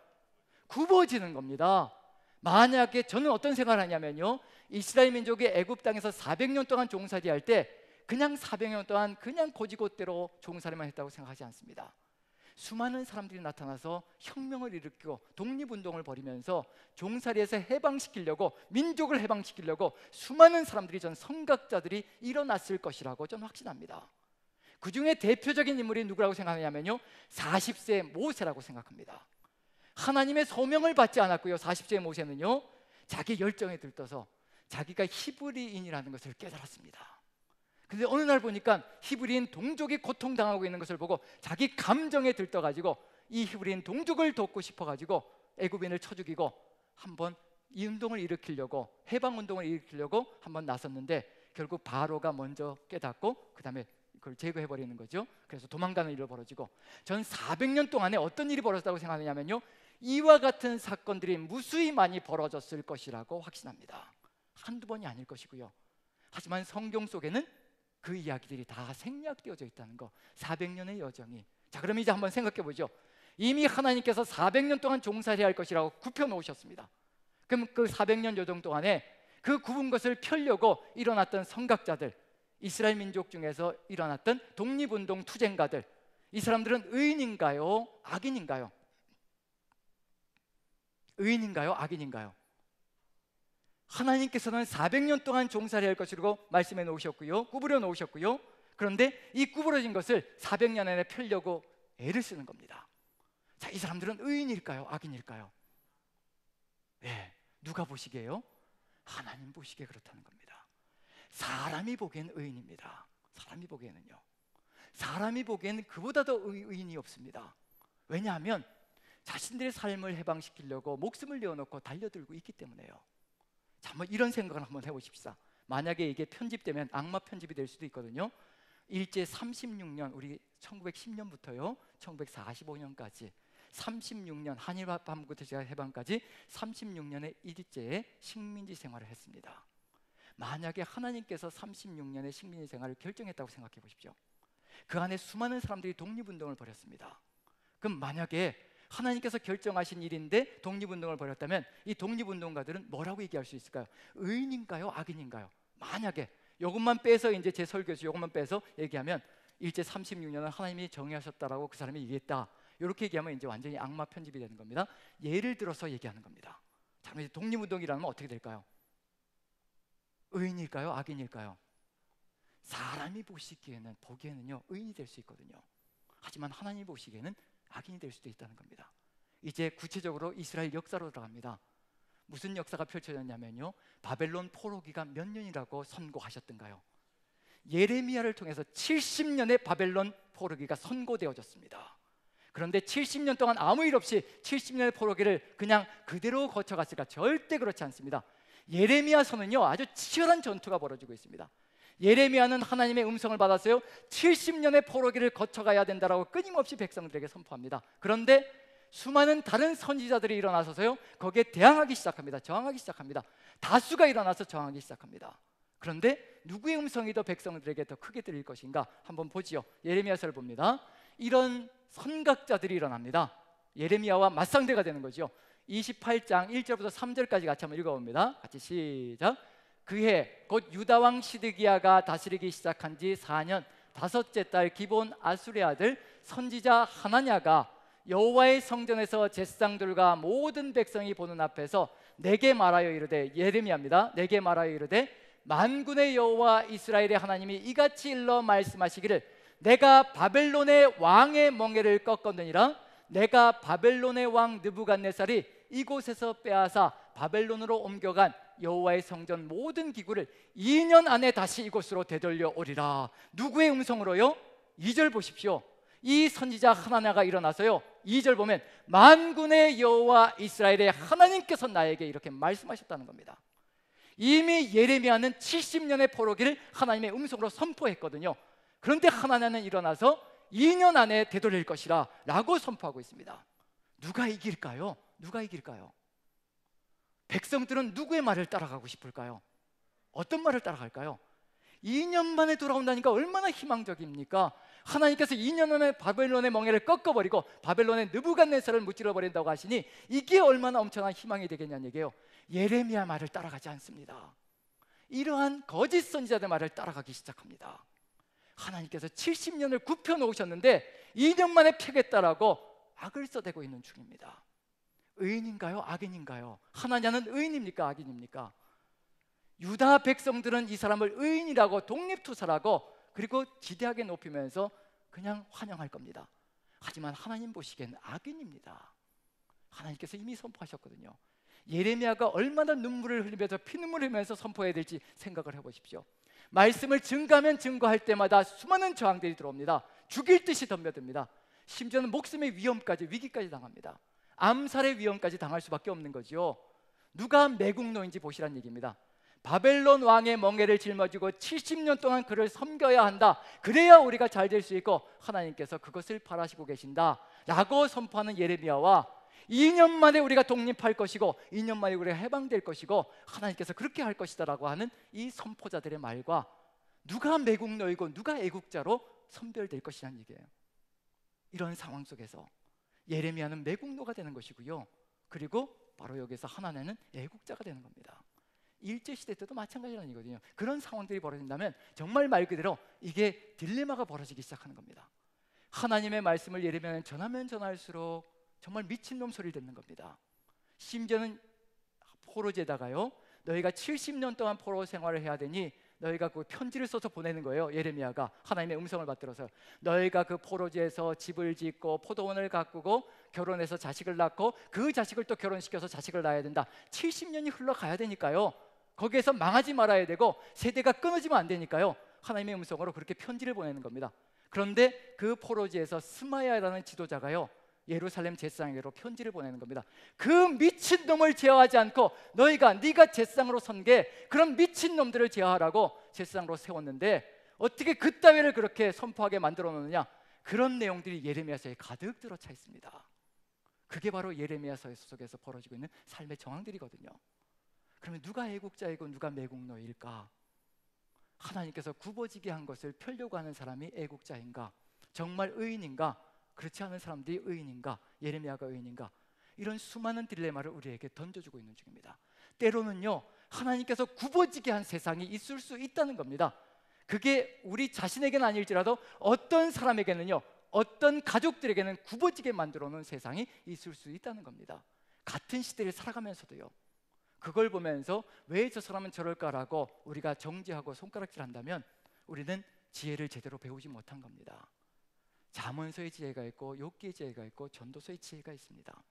S1: 굽어지는 겁니다. 만약에 저는 어떤 생각을 하냐면요, 이스라엘 민족이 애굽 땅에서 400년 동안 종살이 할 때 그냥 400년 동안 그냥 고지곳대로 종살이만 했다고 생각하지 않습니다. 수많은 사람들이 나타나서 혁명을 일으키고 독립운동을 벌이면서 종살이에서 해방시키려고, 민족을 해방시키려고 수많은 사람들이, 전 선각자들이 일어났을 것이라고 저는 확신합니다. 그 중에 대표적인 인물이 누구라고 생각하냐면요, 40세 모세라고 생각합니다. 하나님의 소명을 받지 않았고요, 40세 모세는요, 자기 열정에 들떠서 자기가 히브리인이라는 것을 깨달았습니다. 근데 어느 날 보니까 히브리인 동족이 고통당하고 있는 것을 보고 자기 감정에 들떠가지고 이 히브리인 동족을 돕고 싶어가지고 애굽인을 쳐 죽이고 한번 이 운동을 일으키려고, 해방운동을 일으키려고 한번 나섰는데 결국 바로가 먼저 깨닫고 그 다음에 그걸 제거해버리는 거죠. 그래서 도망가는 일이 벌어지고, 전 400년 동안에 어떤 일이 벌어졌다고 생각하냐면요, 이와 같은 사건들이 무수히 많이 벌어졌을 것이라고 확신합니다. 한두 번이 아닐 것이고요. 하지만 성경 속에는 그 이야기들이 다 생략되어져 있다는 거, 400년의 여정이. 자, 그럼 이제 한번 생각해 보죠. 이미 하나님께서 400년 동안 종살이 할 것이라고 굽혀 놓으셨습니다. 그럼 그 400년 여정 동안에 그 굽은 것을 펴려고 일어났던 선각자들, 이스라엘 민족 중에서 일어났던 독립운동 투쟁가들, 이 사람들은 의인인가요? 악인인가요? 의인인가요? 악인인가요? 하나님께서는 400년 동안 종살이 할 것이라고 말씀해 놓으셨고요, 구부려 놓으셨고요. 그런데 이 구부러진 것을 400년 안에 펴려고 애를 쓰는 겁니다. 자, 이 사람들은 의인일까요? 악인일까요? 네, 누가 보시기에요? 하나님 보시기에 그렇다는 겁니다. 사람이 보기엔 의인입니다. 사람이 보기에는요, 사람이 보기에는 그보다 더 의인이 없습니다. 왜냐하면 자신들의 삶을 해방시키려고 목숨을 내어놓고 달려들고 있기 때문에요. 자, 한번 이런 생각을 한번 해보십시다. 만약에 이게 편집되면 악마 편집이 될 수도 있거든요. 일제 36년, 우리 1910년부터요 1945년까지 36년, 한일합방부터 제가 해방까지 36년의 일제에 식민지 생활을 했습니다. 만약에 하나님께서 36년의 식민지 생활을 결정했다고 생각해 보십시오. 그 안에 수많은 사람들이 독립운동을 벌였습니다. 그럼 만약에 하나님께서 결정하신 일인데 독립운동을 벌였다면 이 독립운동가들은 뭐라고 얘기할 수 있을까요? 의인인가요? 악인인가요? 만약에 이것만 빼서, 이제 제 설교에서 이것만 빼서 얘기하면 일제 36년은 하나님이 정의하셨다라고 그 사람이 얘기했다, 이렇게 얘기하면 이제 완전히 악마 편집이 되는 겁니다. 예를 들어서 얘기하는 겁니다. 자, 그럼 이제 독립운동이라면 어떻게 될까요? 의인일까요? 악인일까요? 사람이 보기에는요 의인이 될 수 있거든요. 하지만 하나님이 보시기에는 악인이 될 수도 있다는 겁니다. 이제 구체적으로 이스라엘 역사로 들어갑니다. 무슨 역사가 펼쳐졌냐면요, 바벨론 포로기가 몇 년이라고 선고하셨던가요? 예레미야를 통해서 70년의 바벨론 포로기가 선고되어졌습니다. 그런데 70년 동안 아무 일 없이 70년의 포로기를 그냥 그대로 거쳐갔을까? 절대 그렇지 않습니다. 예레미야서는요 아주 치열한 전투가 벌어지고 있습니다. 예레미야는 하나님의 음성을 받았어요. 70년의 포로기를 거쳐가야 된다라고 끊임없이 백성들에게 선포합니다. 그런데 수많은 다른 선지자들이 일어나서서요 거기에 대항하기 시작합니다. 저항하기 시작합니다. 다수가 일어나서 저항하기 시작합니다. 그런데 누구의 음성이 더 백성들에게 더 크게 들릴 것인가 한번 보지요. 예레미야서를 봅니다. 이런 선각자들이 일어납니다. 예레미야와 맞상대가 되는 거죠. 28장 1절부터 3절까지 같이 한번 읽어봅니다. 같이 시작. 그해 곧 유다 왕 시드기야가 다스리기 시작한 지 4년 다섯째 달 기본 아술의 아들 선지자 하나냐가 여호와의 성전에서 제사장들과 모든 백성이 보는 앞에서 내게 말하여 이르되, 예레미야입니다. 내게 말하여 이르되, 만군의 여호와 이스라엘의 하나님이 이같이 일러 말씀하시기를, 내가 바벨론의 왕의 멍에를 꺾었느니라. 내가 바벨론의 왕 느부갓네살이 이곳에서 빼앗아 바벨론으로 옮겨간 여호와의 성전 모든 기구를 2년 안에 다시 이곳으로 되돌려 오리라. 누구의 음성으로요? 2절 보십시오. 이 선지자 하나냐가 일어나서요, 2절 보면 만군의 여호와 이스라엘의 하나님께서 나에게 이렇게 말씀하셨다는 겁니다. 이미 예레미야는 70년의 포로기를 하나님의 음성으로 선포했거든요. 그런데 하나냐는 일어나서 2년 안에 되돌릴 것이라 라고 선포하고 있습니다. 누가 이길까요? 누가 이길까요? 백성들은 누구의 말을 따라가고 싶을까요? 어떤 말을 따라갈까요? 2년 만에 돌아온다니까 얼마나 희망적입니까? 하나님께서 2년 안에 바벨론의 멍에를 꺾어버리고 바벨론의 느부갓네살을 무찔러버린다고 하시니 이게 얼마나 엄청난 희망이 되겠냐는 얘기예요. 예레미야 말을 따라가지 않습니다. 이러한 거짓 선지자들 말을 따라가기 시작합니다. 하나님께서 70년을 굽혀 놓으셨는데 2년 만에 펴겠다라고 악을 써대고 있는 중입니다. 의인인가요? 악인인가요? 하나냐는 의인입니까? 악인입니까? 유다 백성들은 이 사람을 의인이라고 독립투사라고 그리고 지대하게 높이면서 그냥 환영할 겁니다. 하지만 하나님 보시기엔 악인입니다. 하나님께서 이미 선포하셨거든요. 예레미야가 얼마나 눈물을 흘리면서 피눈물을 흘리면서 선포해야 될지 생각을 해보십시오. 말씀을 증거하면 증거할 때마다 수많은 저항들이 들어옵니다. 죽일 듯이 덤벼듭니다. 심지어는 목숨의 위기까지 당합니다. 암살의 위험까지 당할 수밖에 없는 거죠. 누가 매국노인지 보시란 얘기입니다. 바벨론 왕의 멍에를 짊어지고 70년 동안 그를 섬겨야 한다. 그래야 우리가 잘 될 수 있고 하나님께서 그것을 바라시고 계신다 라고 선포하는 예레미야와 2년 만에 우리가 독립할 것이고 2년 만에 우리가 해방될 것이고 하나님께서 그렇게 할 것이다 라고 하는 이 선포자들의 말과 누가 매국노이고 누가 애국자로 선별될 것이라는 얘기예요. 이런 상황 속에서 예레미야는 매국노가 되는 것이고요, 그리고 바로 여기서 하나냐는 애국자가 되는 겁니다. 일제시대 때도 마찬가지라는 얘기거든요. 그런 상황들이 벌어진다면 정말 말 그대로 이게 딜레마가 벌어지기 시작하는 겁니다. 하나님의 말씀을 예레미야는 전하면 전할수록 정말 미친놈 소리를 듣는 겁니다. 심지어는 포로제다가요, 너희가 70년 동안 포로 생활을 해야 되니 너희가 그 편지를 써서 보내는 거예요. 예레미야가 하나님의 음성을 받들어서 너희가 그 포로지에서 집을 짓고 포도원을 가꾸고 결혼해서 자식을 낳고 그 자식을 또 결혼시켜서 자식을 낳아야 된다. 70년이 흘러가야 되니까요, 거기에서 망하지 말아야 되고 세대가 끊어지면 안 되니까요, 하나님의 음성으로 그렇게 편지를 보내는 겁니다. 그런데 그 포로지에서 스마야라는 지도자가요, 예루살렘 제사장에게로 편지를 보내는 겁니다. 그 미친놈을 제어하지 않고 네가 제사장으로 선 게 그런 미친놈들을 제어하라고 제사장으로 세웠는데 어떻게 그따위를 그렇게 선포하게 만들어 놓느냐, 그런 내용들이 예레미야서에 가득 들어차 있습니다. 그게 바로 예레미야서 속에서 벌어지고 있는 삶의 정황들이거든요. 그러면 누가 애국자이고 누가 매국노일까? 하나님께서 굽어지게 한 것을 펴려고 하는 사람이 애국자인가? 정말 의인인가? 그렇지 않은 사람들이 의인인가? 예레미야가 의인인가? 이런 수많은 딜레마를 우리에게 던져주고 있는 중입니다. 때로는요, 하나님께서 굽어지게 한 세상이 있을 수 있다는 겁니다. 그게 우리 자신에게는 아닐지라도 어떤 사람에게는요, 어떤 가족들에게는 굽어지게 만들어 놓은 세상이 있을 수 있다는 겁니다. 같은 시대를 살아가면서도요, 그걸 보면서 왜 저 사람은 저럴까라고 우리가 정죄하고 손가락질한다면 우리는 지혜를 제대로 배우지 못한 겁니다. 잠언서의 지혜가 있고 욥기의 지혜가 있고 전도서의 지혜가 있습니다.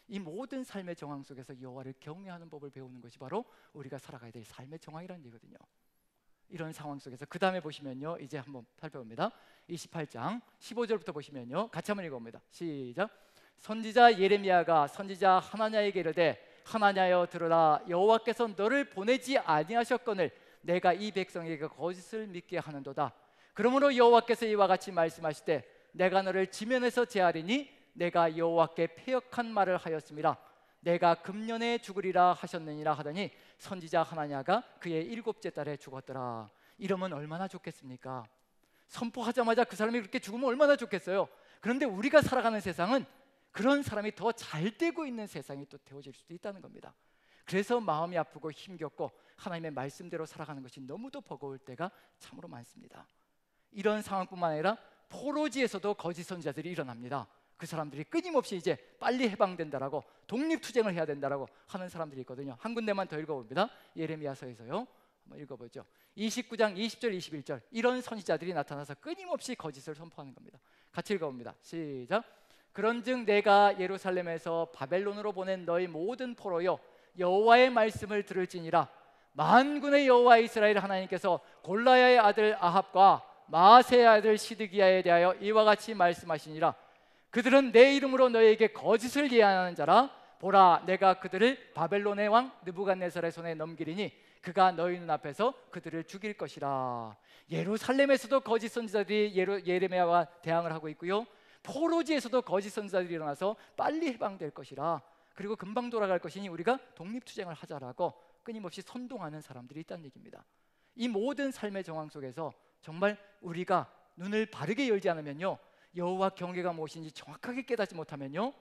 S1: 이 모든 삶의 정황 속에서 여호와를 경외하는 법을 배우는 것이 바로 우리가 살아가야 될 삶의 정황이라는 얘기거든요. 이런 상황 속에서 그 다음에 보시면요, 이제 한번 살펴봅니다. 28장 15절부터 보시면요, 같이 한번 읽어봅니다. 시작. 선지자 예레미야가 선지자 하나냐에게 이르되 하나냐여 들으라. 여호와께서 너를 보내지 아니하셨거늘 내가 이 백성에게 거짓을 믿게 하는도다. 그러므로 여호와께서 이와 같이 말씀하시되 내가 너를 지면에서 제하리니 내가 여호와께 패역한 말을 하였음이라. 내가 금년에 죽으리라 하셨느니라 하더니 선지자 하나냐가 그의 7째 달에 죽었더라. 이러면 얼마나 좋겠습니까? 선포하자마자 그 사람이 그렇게 죽으면 얼마나 좋겠어요. 그런데 우리가 살아가는 세상은 그런 사람이 더 잘 되고 있는 세상이 또 되어질 수도 있다는 겁니다. 그래서 마음이 아프고 힘겹고 하나님의 말씀대로 살아가는 것이 너무도 버거울 때가 참으로 많습니다. 이런 상황뿐만 아니라 포로지에서도 거짓 선지자들이 일어납니다. 그 사람들이 끊임없이 이제 빨리 해방된다라고 독립투쟁을 해야 된다라고 하는 사람들이 있거든요. 한 군데만 더 읽어봅니다. 예레미야서에서요, 한번 읽어보죠. 29장 20절 21절 이런 선지자들이 나타나서 끊임없이 거짓을 선포하는 겁니다. 같이 읽어봅니다. 시작. 그런즉 내가 예루살렘에서 바벨론으로 보낸 너희 모든 포로여 여호와의 말씀을 들을지니라. 만군의 여호와 이스라엘 하나님께서 골라야의 아들 아합과 마아세의 아들 시드기야에 대하여 이와 같이 말씀하시니라. 그들은 내 이름으로 너희에게 거짓을 예언하는 자라. 보라, 내가 그들을 바벨론의 왕 느부갓네살의 손에 넘기리니 그가 너희 눈앞에서 그들을 죽일 것이라. 예루살렘에서도 거짓 선지자들이 예레미야와 대항을 하고 있고요, 포로지에서도 거짓 선지자들이 일어나서 빨리 해방될 것이라. 그리고 금방 돌아갈 것이니 우리가 독립투쟁을 하자라고 끊임없이 선동하는 사람들이 있다는 얘기입니다. 이 모든 삶의 정황 속에서 정말 우리가 눈을 바르게 열지 않으면요, 여호와 경외가 무엇인지 정확하게 깨닫지 못하면요,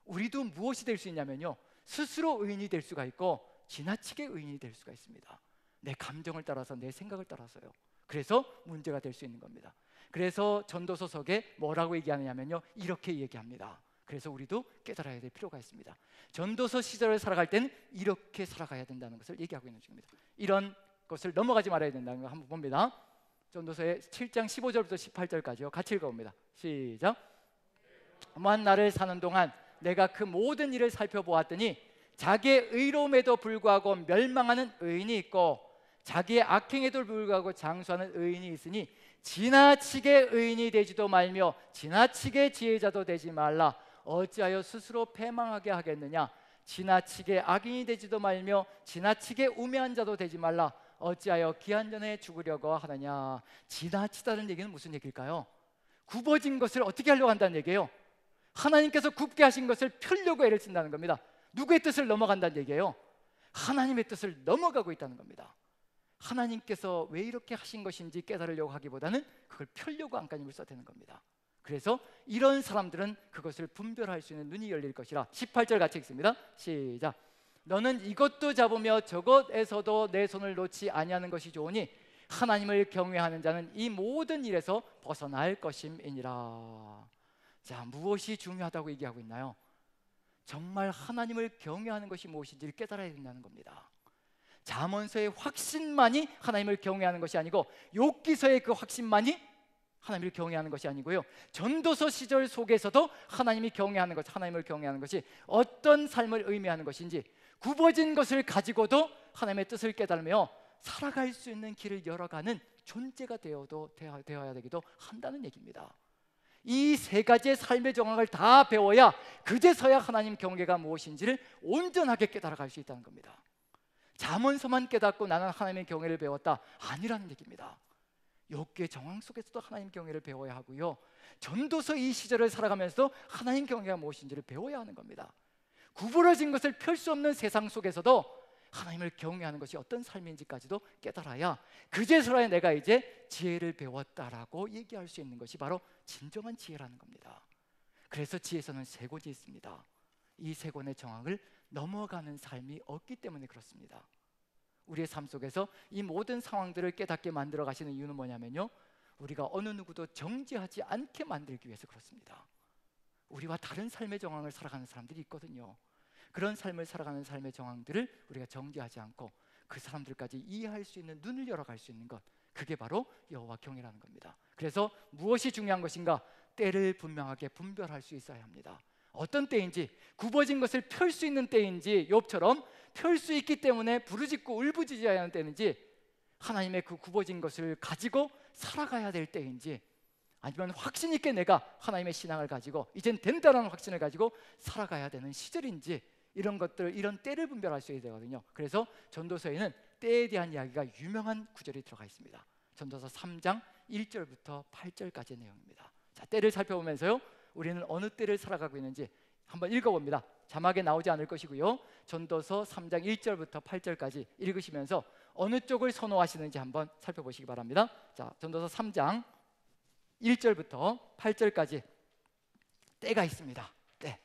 S1: 우리도 무엇이 될 수 있냐면요, 스스로 의인이 될 수가 있고 지나치게 의인이 될 수가 있습니다. 내 감정을 따라서, 내 생각을 따라서요. 그래서 문제가 될 수 있는 겁니다. 그래서 전도서석에 뭐라고 얘기하느냐면요, 이렇게 얘기합니다. 그래서 우리도 깨달아야 될 필요가 있습니다. 전도서 시절을 살아갈 때는 이렇게 살아가야 된다는 것을 얘기하고 있는 중입니다. 이런 것을 넘어가지 말아야 된다는 걸 한번 봅니다. 전도서의 7장 15절부터 18절까지요. 같이 읽어봅니다. 시작. 한 날을 사는 동안 내가 그 모든 일을 살펴보았더니 자기의 의로움에도 불구하고 멸망하는 의인이 있고 자기의 악행에도 불구하고 장수하는 의인이 있으니 지나치게 의인이 되지도 말며 지나치게 지혜자도 되지 말라. 어찌하여 스스로 패망하게 하겠느냐. 지나치게 악인이 되지도 말며 지나치게 우매한 자도 되지 말라. 어찌하여 기한 전에 죽으려고 하느냐. 지나치다는 얘기는 무슨 얘기일까요? 굽어진 것을 어떻게 하려고 한다는 얘기예요. 하나님께서 굽게 하신 것을 펴려고 애를 쓴다는 겁니다. 누구의 뜻을 넘어간다는 얘기예요? 하나님의 뜻을 넘어가고 있다는 겁니다. 하나님께서 왜 이렇게 하신 것인지 깨달으려고 하기보다는 그걸 펴려고 안간힘을 써대는 겁니다. 그래서 이런 사람들은 그것을 분별할 수 있는 눈이 열릴 것이라. 18절 같이 읽습니다. 시작. 너는 이것도 잡으며 저것에서도 내 손을 놓지 아니하는 것이 좋으니 하나님을 경외하는 자는 이 모든 일에서 벗어날 것임이니라. 자, 무엇이 중요하다고 얘기하고 있나요? 정말 하나님을 경외하는 것이 무엇인지를 깨달아야 된다는 겁니다. 잠언서의 확신만이 하나님을 경외하는 것이 아니고, 욥기서의 그 확신만이 하나님을 경외하는 것이 아니고요, 전도서 시절 속에서도 하나님을 경외하는 것이 어떤 삶을 의미하는 것인지, 굽어진 것을 가지고도 하나님의 뜻을 깨달으며 살아갈 수 있는 길을 열어가는 존재가 되어야 되기도 한다는 얘기입니다. 이 세 가지의 삶의 정황을 다 배워야 그제서야 하나님 경외가 무엇인지를 온전하게 깨달아갈 수 있다는 겁니다. 잠언서만 깨닫고 나는 하나님의 경외를 배웠다, 아니라는 얘기입니다. 욥기의 정황 속에서도 하나님 경외를 배워야 하고요, 전도서 이 시절을 살아가면서도 하나님 경외가 무엇인지를 배워야 하는 겁니다. 구부러진 것을 펼 수 없는 세상 속에서도 하나님을 경외하는 것이 어떤 삶인지까지도 깨달아야 그제서야 내가 이제 지혜를 배웠다라고 얘기할 수 있는 것이 바로 진정한 지혜라는 겁니다. 그래서 지혜서는 세 권이 있습니다. 이 세 권의 정황을 넘어가는 삶이 없기 때문에 그렇습니다. 우리의 삶 속에서 이 모든 상황들을 깨닫게 만들어 가시는 이유는 뭐냐면요, 우리가 어느 누구도 정죄하지 않게 만들기 위해서 그렇습니다. 우리와 다른 삶의 정황을 살아가는 사람들이 있거든요. 그런 삶을 살아가는 삶의 정황들을 우리가 정죄하지 않고 그 사람들까지 이해할 수 있는 눈을 열어갈 수 있는 것, 그게 바로 여호와 경외라는 겁니다. 그래서 무엇이 중요한 것인가? 때를 분명하게 분별할 수 있어야 합니다. 어떤 때인지, 굽어진 것을 펼 수 있는 때인지, 욥처럼 펼 수 있기 때문에 부르짖고 울부짖어야 하는 때인지, 하나님의 그 굽어진 것을 가지고 살아가야 될 때인지, 아니면 확신 있게 내가 하나님의 신앙을 가지고 이젠 된다라는 확신을 가지고 살아가야 되는 시절인지, 이런 것들, 이런 때를 분별할 수 있어야 되거든요. 그래서 전도서에는 때에 대한 이야기가 유명한 구절이 들어가 있습니다. 전도서 3장 1절부터 8절까지의 내용입니다. 자, 때를 살펴보면서요, 우리는 어느 때를 살아가고 있는지 한번 읽어봅니다. 자막에 나오지 않을 것이고요, 전도서 3장 1절부터 8절까지 읽으시면서 어느 쪽을 선호하시는지 한번 살펴보시기 바랍니다. 자, 전도서 3장 1절부터 8절까지 때가 있습니다. 때.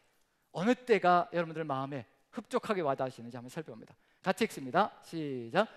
S1: 어느 때가 여러분들 마음에 흡족하게 와닿으시는지 한번 살펴봅니다. 같이 읽습니다. 시작.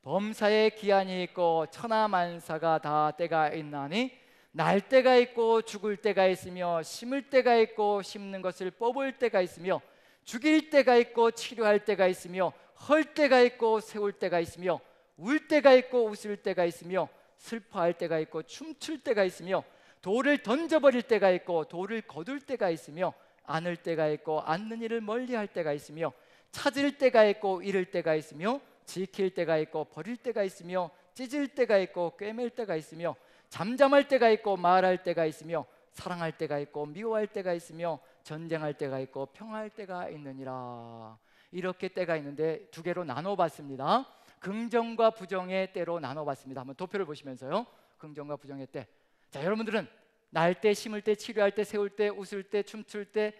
S1: 범사에 기한이 있고 천하만사가 다 때가 있나니 날 때가 있고 죽을 때가 있으며 심을 때가 있고 심는 것을 뽑을 때가 있으며 죽일 때가 있고 치료할 때가 있으며 헐 때가 있고 세울 때가 있으며 울 때가 있고 웃을 때가 있으며 슬퍼할 때가 있고 춤출 때가 있으며 돌을 던져버릴 때가 있고 돌을 거둘 때가 있으며 안을 때가 있고 안는 일을 멀리할 때가 있으며 찾을 때가 있고 잃을 때가 있으며, 지킬 때가 있고 버릴 때가 있으며, 찢을 때가 있고 꿰맬 때가 있으며, 잠잠할 때가 있고 말할 때가 있으며, 사랑할 때가 있고 미워할 때가 있으며, 전쟁할 때가 있고 평화할 때가 있느니라. 이렇게 때가 있는데 두 개로 나눠봤습니다. 긍정과 부정의 때로 나눠봤습니다. 한번 도표를 보시면서요, 긍정과 부정의 때. 자, 여러분들은 날 때, 심을 때, 치료할 때, 세울 때, 웃을 때, 춤출 때,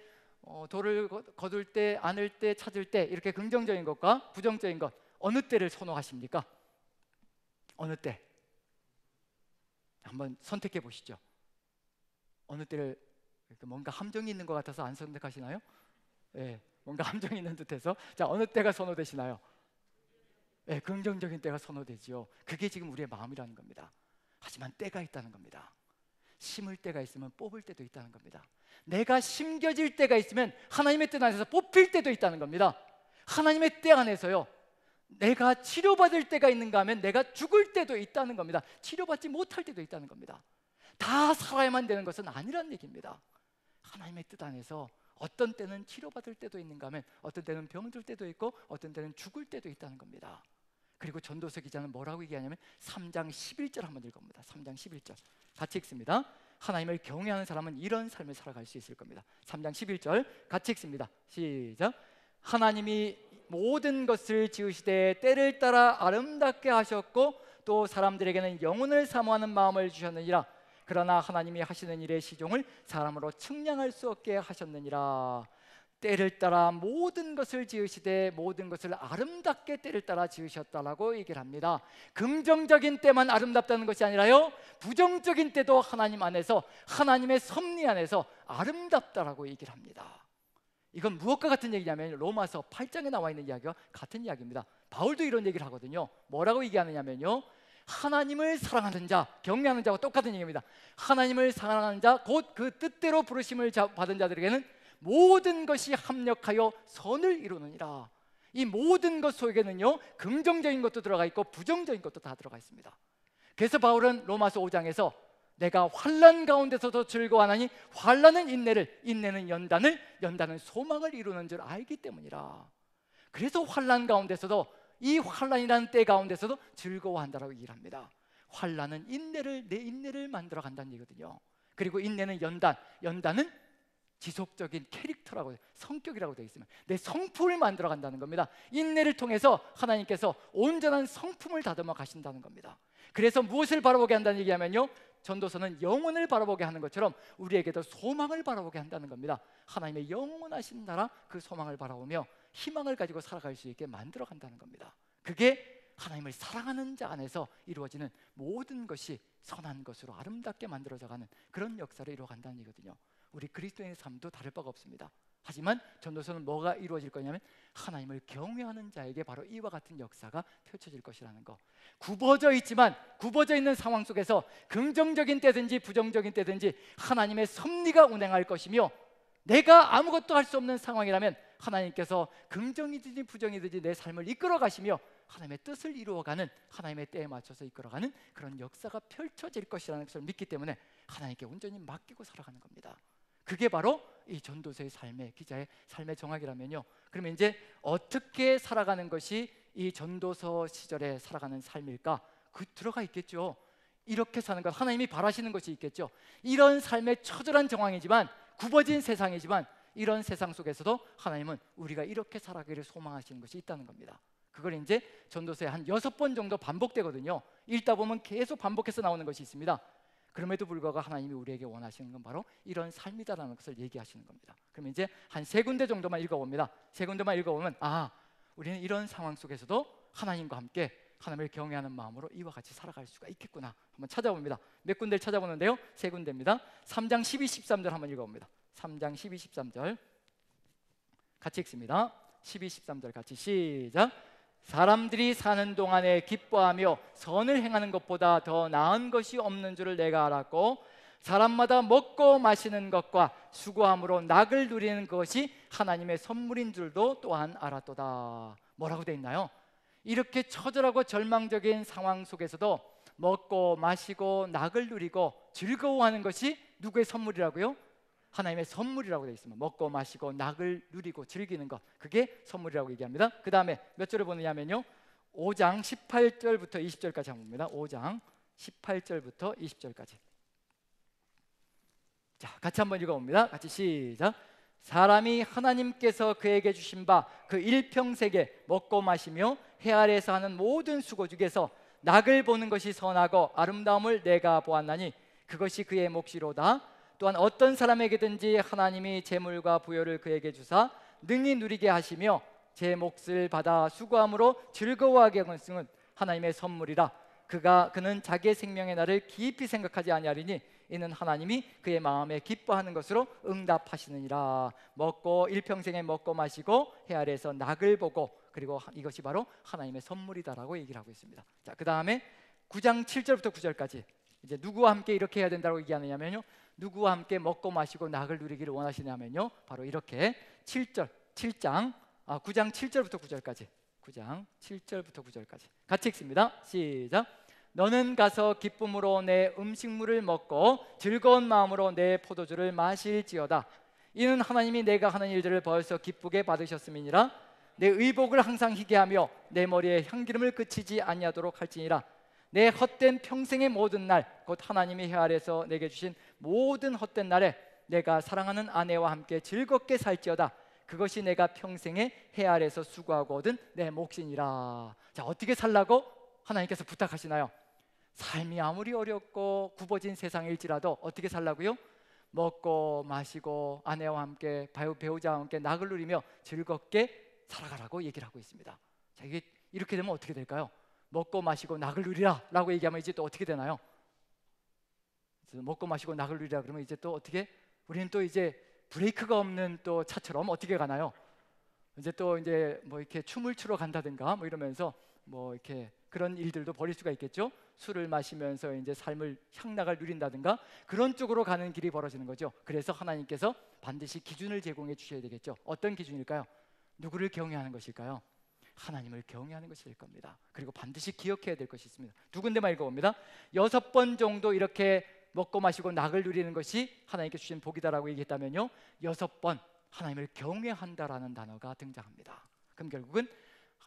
S1: 돌을 거둘 때, 안을 때, 찾을 때, 이렇게 긍정적인 것과 부정적인 것, 어느 때를 선호하십니까? 어느 때? 한번 선택해 보시죠. 어느 때를, 뭔가 함정이 있는 것 같아서 안 선택하시나요? 예, 뭔가 함정이 있는 듯해서. 자, 어느 때가 선호되시나요? 예, 긍정적인 때가 선호되지요. 그게 지금 우리의 마음이라는 겁니다. 하지만 때가 있다는 겁니다. 심을 때가 있으면 뽑을 때도 있다는 겁니다. 내가 심겨질 때가 있으면 하나님의 뜻 안에서 뽑힐 때도 있다는 겁니다. 하나님의 때 안에서요, 내가 치료받을 때가 있는가 하면 내가 죽을 때도 있다는 겁니다. 치료받지 못할 때도 있다는 겁니다. 다 살아야만 되는 것은 아니라는 얘기입니다. 하나님의 뜻 안에서 어떤 때는 치료받을 때도 있는가 하면 어떤 때는 병들 때도 있고 어떤 때는 죽을 때도 있다는 겁니다. 그리고 전도서 기자는 뭐라고 얘기하냐면 3장 11절 한번 읽어봅니다. 3장 11절 같이 읽습니다. 하나님을 경외하는 사람은 이런 삶을 살아갈 수 있을 겁니다. 3장 11절 같이 읽습니다. 시작. 하나님이 모든 것을 지으시되 때를 따라 아름답게 하셨고 또 사람들에게는 영혼을 사모하는 마음을 주셨느니라. 그러나 하나님이 하시는 일의 시종을 사람으로 측량할 수 없게 하셨느니라. 때를 따라 모든 것을 지으시되 모든 것을 아름답게 때를 따라 지으셨다라고 얘기를 합니다. 긍정적인 때만 아름답다는 것이 아니라요, 부정적인 때도 하나님 안에서, 하나님의 섭리 안에서 아름답다라고 얘기를 합니다. 이건 무엇과 같은 얘기냐면 로마서 8장에 나와 있는 이야기와 같은 이야기입니다. 바울도 이런 얘기를 하거든요. 뭐라고 얘기하느냐면요, 하나님을 사랑하는 자, 경외하는 자와 똑같은 얘기입니다. 하나님을 사랑하는 자, 곧 그 뜻대로 부르심을 받은 자들에게는 모든 것이 합력하여 선을 이루느니라. 이 모든 것 속에는요, 긍정적인 것도 들어가 있고 부정적인 것도 다 들어가 있습니다. 그래서 바울은 로마서 5장에서 내가 환난 가운데서도 즐거워하나니 환난은 인내를, 인내는 연단을, 연단은 소망을 이루는 줄 알기 때문이라. 그래서 환난 가운데서도, 이 환난이라는 때 가운데서도 즐거워한다라고 얘기를 합니다. 환난은 인내를, 내 인내를 만들어 간다는 얘기거든요. 그리고 인내는 연단, 연단은 지속적인 캐릭터라고, 성격이라고 되어 있으면 내 성품을 만들어 간다는 겁니다. 인내를 통해서 하나님께서 온전한 성품을 다듬어 가신다는 겁니다. 그래서 무엇을 바라보게 한다는 얘기하면요, 전도서는 영혼을 바라보게 하는 것처럼 우리에게도 소망을 바라보게 한다는 겁니다. 하나님의 영원하신 나라, 그 소망을 바라보며 희망을 가지고 살아갈 수 있게 만들어 간다는 겁니다. 그게 하나님을 사랑하는 자 안에서 이루어지는 모든 것이 선한 것으로 아름답게 만들어져 가는 그런 역사를 이루어 간다는 얘기거든요. 우리 그리스도인의 삶도 다를 바가 없습니다. 하지만 전도서는 뭐가 이루어질 거냐면 하나님을 경외하는 자에게 바로 이와 같은 역사가 펼쳐질 것이라는 거. 굽어져 있지만, 굽어져 있는 상황 속에서 긍정적인 때든지 부정적인 때든지 하나님의 섭리가 운행할 것이며, 내가 아무것도 할 수 없는 상황이라면 하나님께서 긍정이든지 부정이든지 내 삶을 이끌어 가시며 하나님의 뜻을 이루어가는, 하나님의 때에 맞춰서 이끌어가는 그런 역사가 펼쳐질 것이라는 것을 믿기 때문에 하나님께 온전히 맡기고 살아가는 겁니다. 그게 바로 이 전도서의 삶의, 기자의 삶의 정확이라면요, 그러면 이제 어떻게 살아가는 것이 이 전도서 시절에 살아가는 삶일까? 그 들어가 있겠죠. 이렇게 사는 것, 하나님이 바라시는 것이 있겠죠. 이런 삶의 처절한 정황이지만, 굽어진 세상이지만, 이런 세상 속에서도 하나님은 우리가 이렇게 살아가기를 소망하시는 것이 있다는 겁니다. 그걸 이제 전도서에 한 6번 정도 반복되거든요. 읽다 보면 계속 반복해서 나오는 것이 있습니다. 그럼에도 불구하고 하나님이 우리에게 원하시는 건 바로 이런 삶이다라는 것을 얘기하시는 겁니다. 그럼 이제 한 3군데 정도만 읽어봅니다. 3군데만 읽어보면, 아, 우리는 이런 상황 속에서도 하나님과 함께 하나님을 경외하는 마음으로 이와 같이 살아갈 수가 있겠구나. 한번 찾아봅니다. 몇 군데를 찾아보는데요, 3군데입니다. 3장 12, 13절 한번 읽어봅니다. 3장 12, 13절 같이 읽습니다. 12, 13절 같이 시작. 사람들이 사는 동안에 기뻐하며 선을 행하는 것보다 더 나은 것이 없는 줄을 내가 알았고, 사람마다 먹고 마시는 것과 수고함으로 낙을 누리는 것이 하나님의 선물인 줄도 또한 알았도다. 뭐라고 되어 있나요? 이렇게 처절하고 절망적인 상황 속에서도 먹고 마시고 낙을 누리고 즐거워하는 것이 누구의 선물이라고요? 하나님의 선물이라고 되어 있습니다. 먹고 마시고 낙을 누리고 즐기는 것, 그게 선물이라고 얘기합니다. 그 다음에 몇 절을 보느냐면요, 5장 18절부터 20절까지 한번 봅니다. 5장 18절부터 20절까지. 자, 같이 한번 읽어봅니다. 같이 시작. 사람이 하나님께서 그에게 주신 바 그 일평생에 먹고 마시며 해 아래에서 하는 모든 수고 중에서 낙을 보는 것이 선하고 아름다움을 내가 보았나니 그것이 그의 몫이로다. 또한 어떤 사람에게든지 하나님이 재물과 부여를 그에게 주사 능히 누리게 하시며 제 몫을 받아 수고함으로 즐거워하게 하는 것은 하나님의 선물이라. 그는 자기의 생명의 날을 깊이 생각하지 아니하리니 이는 하나님이 그의 마음에 기뻐하는 것으로 응답하시느니라. 먹고 일평생에 먹고 마시고 해 아래에서 낙을 보고, 그리고 이것이 바로 하나님의 선물이다라고 얘기를 하고 있습니다. 자, 그 다음에 9장 7절부터 9절까지 이제 누구와 함께 이렇게 해야 된다고 얘기하느냐면요, 누구와 함께 먹고 마시고 낙을 누리기를 원하시냐면요, 바로 이렇게 9장 7절부터 9절까지 9장 7절부터 9절까지 같이 읽습니다. 시작. 너는 가서 기쁨으로 내 음식물을 먹고 즐거운 마음으로 내 포도주를 마실지어다. 이는 하나님이 내가 하는 일들을 벌써 기쁘게 받으셨음이니라. 내 의복을 항상 희게 하며 내 머리에 향기름을 그치지 아니하도록 할지니라. 내 헛된 평생의 모든 날, 곧 하나님이 해 아래에서 내게 주신 모든 헛된 날에 내가 사랑하는 아내와 함께 즐겁게 살지어다. 그것이 내가 평생에 해 아래에서 수고하고 얻은 내 몫이니라. 자, 어떻게 살라고 하나님께서 부탁하시나요? 삶이 아무리 어렵고 굽어진 세상일지라도 어떻게 살라고요? 먹고 마시고 아내와 함께 배우자와 함께 낙을 누리며 즐겁게 살아가라고 얘기를 하고 있습니다. 자, 이게 이렇게 되면 어떻게 될까요? 먹고 마시고 낙을 누리라 라고 얘기하면 이제 또 어떻게 되나요? 먹고 마시고 낙을 누리라 그러면 이제 또 어떻게, 우리는 또 이제 브레이크가 없는 또 차처럼 어떻게 가나요? 이제 또 이제 뭐 이렇게 춤을 추러 간다든가 뭐 이러면서 뭐 이렇게 그런 일들도 벌일 수가 있겠죠. 술을 마시면서 이제 삶을 향락을 누린다든가 그런 쪽으로 가는 길이 벌어지는 거죠. 그래서 하나님께서 반드시 기준을 제공해 주셔야 되겠죠. 어떤 기준일까요? 누구를 경외하는 것일까요? 하나님을 경외하는 것이 될 겁니다. 그리고 반드시 기억해야 될 것이 있습니다. 두 군데만 읽어봅니다. 6번 정도 이렇게 먹고 마시고 낙을 누리는 것이 하나님께 주신 복이다라고 얘기했다면요, 6번 하나님을 경외한다라는 단어가 등장합니다. 그럼 결국은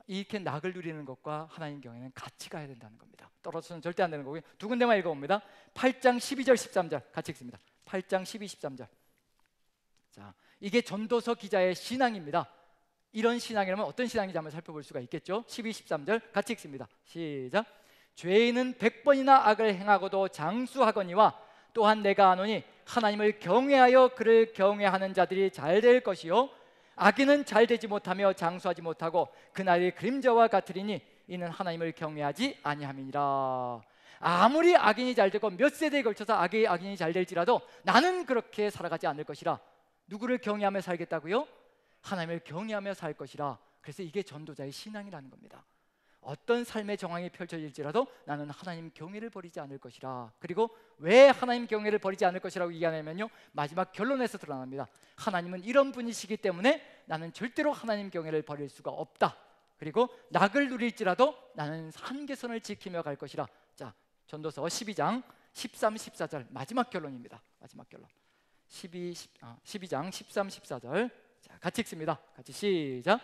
S1: 이렇게 낙을 누리는 것과 하나님 경외는 같이 가야 된다는 겁니다. 떨어져서는 절대 안 되는 거고요. 두 군데만 읽어봅니다. 8장 12절 13절 같이 읽습니다. 8장 12, 13절. 자, 이게 전도서 기자의 신앙입니다. 이런 신앙이라면 어떤 신앙인지 한번 살펴볼 수가 있겠죠. 12, 13절 같이 읽습니다. 시작. 죄인은 100번이나 악을 행하고도 장수하거니와 또한 내가 아노니 하나님을 경외하여 그를 경외하는 자들이 잘 될 것이요 악인은 잘 되지 못하며 장수하지 못하고 그날이 그림자와 같으리니 이는 하나님을 경외하지 아니함이니라. 아무리 악인이 잘 되고 몇 세대에 걸쳐서 악인이 잘 될지라도 나는 그렇게 살아가지 않을 것이라. 누구를 경외하며 살겠다고요? 하나님을 경외하며 살 것이라. 그래서 이게 전도자의 신앙이라는 겁니다. 어떤 삶의 정황이 펼쳐질지라도 나는 하나님 경외를 버리지 않을 것이라. 그리고 왜 하나님 경외를 버리지 않을 것이라고 얘기하냐면요, 마지막 결론에서 드러납니다. 하나님은 이런 분이시기 때문에 나는 절대로 하나님 경외를 버릴 수가 없다. 그리고 낙을 누릴지라도 나는 한계선을 지키며 갈 것이라. 자, 전도서 12장 13, 14절 마지막 결론입니다. 마지막 결론 12장 13, 14절. 자, 같이 읽습니다. 같이 시작.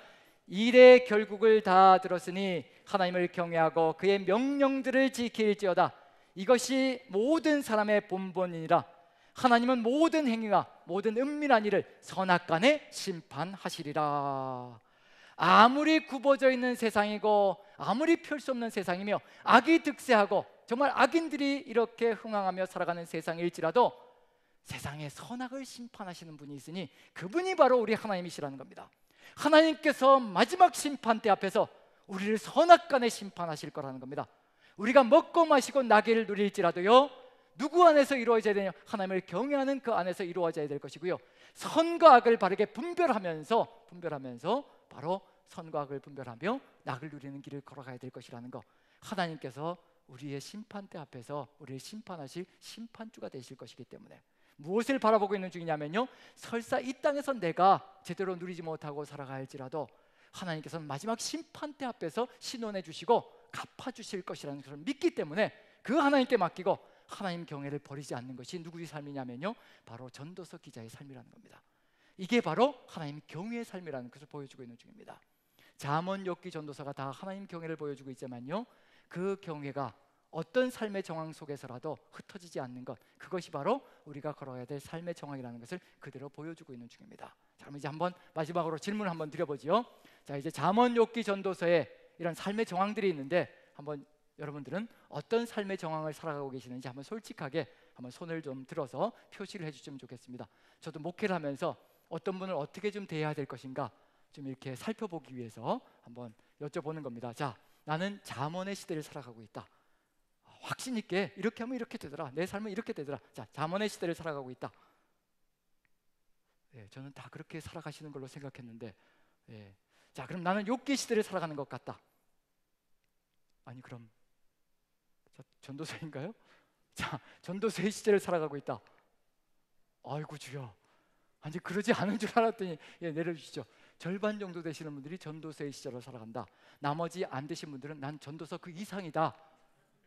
S1: 일의 결국을 다 들었으니 하나님을 경외하고 그의 명령들을 지킬지어다. 이것이 모든 사람의 본본이니라. 하나님은 모든 행위와 모든 은밀한 일을 선악간에 심판하시리라. 아무리 굽어져 있는 세상이고 아무리 펼 수 없는 세상이며 악이 득세하고 정말 악인들이 이렇게 흥황하며 살아가는 세상일지라도 세상에 선악을 심판하시는 분이 있으니 그분이 바로 우리 하나님이시라는 겁니다. 하나님께서 마지막 심판대 앞에서 우리를 선악간에 심판하실 거라는 겁니다. 우리가 먹고 마시고 낙을 누릴지라도요, 누구 안에서 이루어져야 되냐? 하나님을 경외하는 그 안에서 이루어져야 될 것이고요, 선과 악을 바르게 분별하면서 바로 선과 악을 분별하며 낙을 누리는 길을 걸어가야 될 것이라는 거. 하나님께서 우리의 심판대 앞에서 우리를 심판하실 심판주가 되실 것이기 때문에 무엇을 바라보고 있는 중이냐면요, 설사 이 땅에서 내가 제대로 누리지 못하고 살아갈지라도 하나님께서는 마지막 심판대 앞에서 신원해 주시고 갚아주실 것이라는 것을 믿기 때문에 그 하나님께 맡기고 하나님 경외를 버리지 않는 것이 누구의 삶이냐면요, 바로 전도서 기자의 삶이라는 겁니다. 이게 바로 하나님 경외의 삶이라는 것을 보여주고 있는 중입니다. 잠언, 욥기, 전도서가 다 하나님 경외를 보여주고 있지만요, 그 경외가 어떤 삶의 정황 속에서라도 흩어지지 않는 것, 그것이 바로 우리가 걸어야 될 삶의 정황이라는 것을 그대로 보여주고 있는 중입니다. 자, 그럼 이제 한번 마지막으로 질문 한번 드려보죠. 자, 이제 잠언, 욥기, 전도서에 이런 삶의 정황들이 있는데, 한번 여러분들은 어떤 삶의 정황을 살아가고 계시는지 한번 솔직하게 한번 손을 좀 들어서 표시를 해주시면 좋겠습니다. 저도 목회를 하면서 어떤 분을 어떻게 좀 대해야 될 것인가 좀 이렇게 살펴보기 위해서 한번 여쭤보는 겁니다. 자, 나는 잠언의 시대를 살아가고 있다. 확신 있게 이렇게 하면 이렇게 되더라. 내 삶은 이렇게 되더라. 자, 잠언의 시대를 살아가고 있다. 예, 저는 다 그렇게 살아가시는 걸로 생각했는데, 예. 자, 그럼 나는 욥기 시대를 살아가는 것 같다. 아니, 그럼 자, 전도서인가요? 자, 전도서의 시대를 살아가고 있다. 아이고 주여, 아니 그러지 않은 줄 알았더니, 예, 내려주시죠. 절반 정도 되시는 분들이 전도서의 시대로 살아간다. 나머지 안 되신 분들은 난 전도서 그 이상이다.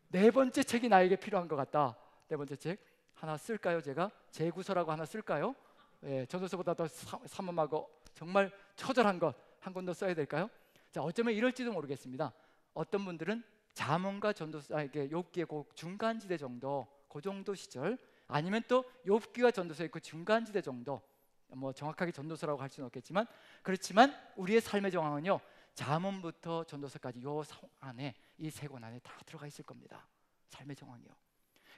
S1: 네 번째 책이 나에게 필요한 것 같다. 네 번째 책 하나 쓸까요? 제가 재구서라고 하나 쓸까요? 예, 전도서보다 더 삼엄하고 정말 처절한 것 한 권 더 써야 될까요? 자, 어쩌면 이럴지도 모르겠습니다. 어떤 분들은 잠언과 전도서에게 욥기의 그 중간지대 정도, 그 정도 시절, 아니면 또 욥기와 전도서의 그 중간지대 정도, 뭐 정확하게 전도서라고 할 수는 없겠지만, 그렇지만 우리의 삶의 정황은요, 잠언부터 전도서까지 요 안에, 이 세 권 안에 다 들어가 있을 겁니다. 삶의 정황이요.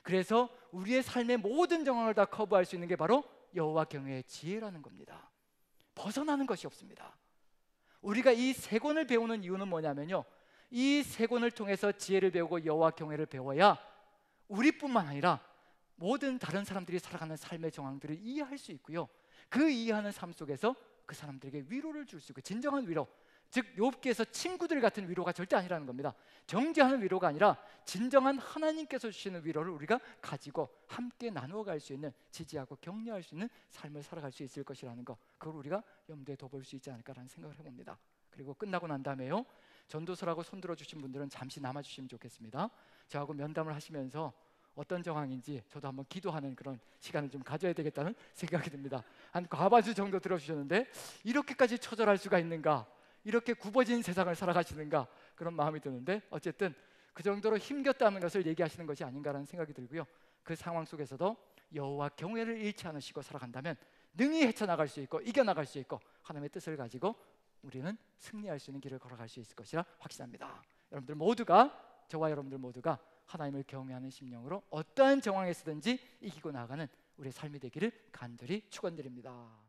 S1: 그래서 우리의 삶의 모든 정황을 다 커버할 수 있는 게 바로 여호와 경외의 지혜라는 겁니다. 벗어나는 것이 없습니다. 우리가 이 세 권을 배우는 이유는 뭐냐면요, 이 세 권을 통해서 지혜를 배우고 여호와 경외를 배워야 우리뿐만 아니라 모든 다른 사람들이 살아가는 삶의 정황들을 이해할 수 있고요, 그 이해하는 삶 속에서 그 사람들에게 위로를 줄 수 있고, 진정한 위로, 즉 욥기에서 친구들 같은 위로가 절대 아니라는 겁니다. 정죄하는 위로가 아니라 진정한 하나님께서 주시는 위로를 우리가 가지고 함께 나누어 갈 수 있는, 지지하고 격려할 수 있는 삶을 살아갈 수 있을 것이라는 것, 그걸 우리가 염두에 둬볼 수 있지 않을까라는 생각을 해봅니다. 그리고 끝나고 난 다음에요, 전도서라고 손들어 주신 분들은 잠시 남아주시면 좋겠습니다. 저하고 면담을 하시면서 어떤 정황인지 저도 한번 기도하는 그런 시간을 좀 가져야 되겠다는 생각이 듭니다. 한 과반수 정도 들어주셨는데, 이렇게까지 처절할 수가 있는가, 이렇게 굽어진 세상을 살아가시는가, 그런 마음이 드는데, 어쨌든 그 정도로 힘겹다는 것을 얘기하시는 것이 아닌가라는 생각이 들고요, 그 상황 속에서도 여호와 경외를 잃지 않으시고 살아간다면 능히 헤쳐나갈 수 있고 이겨나갈 수 있고 하나님의 뜻을 가지고 우리는 승리할 수 있는 길을 걸어갈 수 있을 것이라 확신합니다. 여러분들 모두가, 저와 여러분들 모두가 하나님을 경외하는 심령으로 어떠한 정황에서든지 이기고 나가는 우리의 삶이 되기를 간절히 축원드립니다.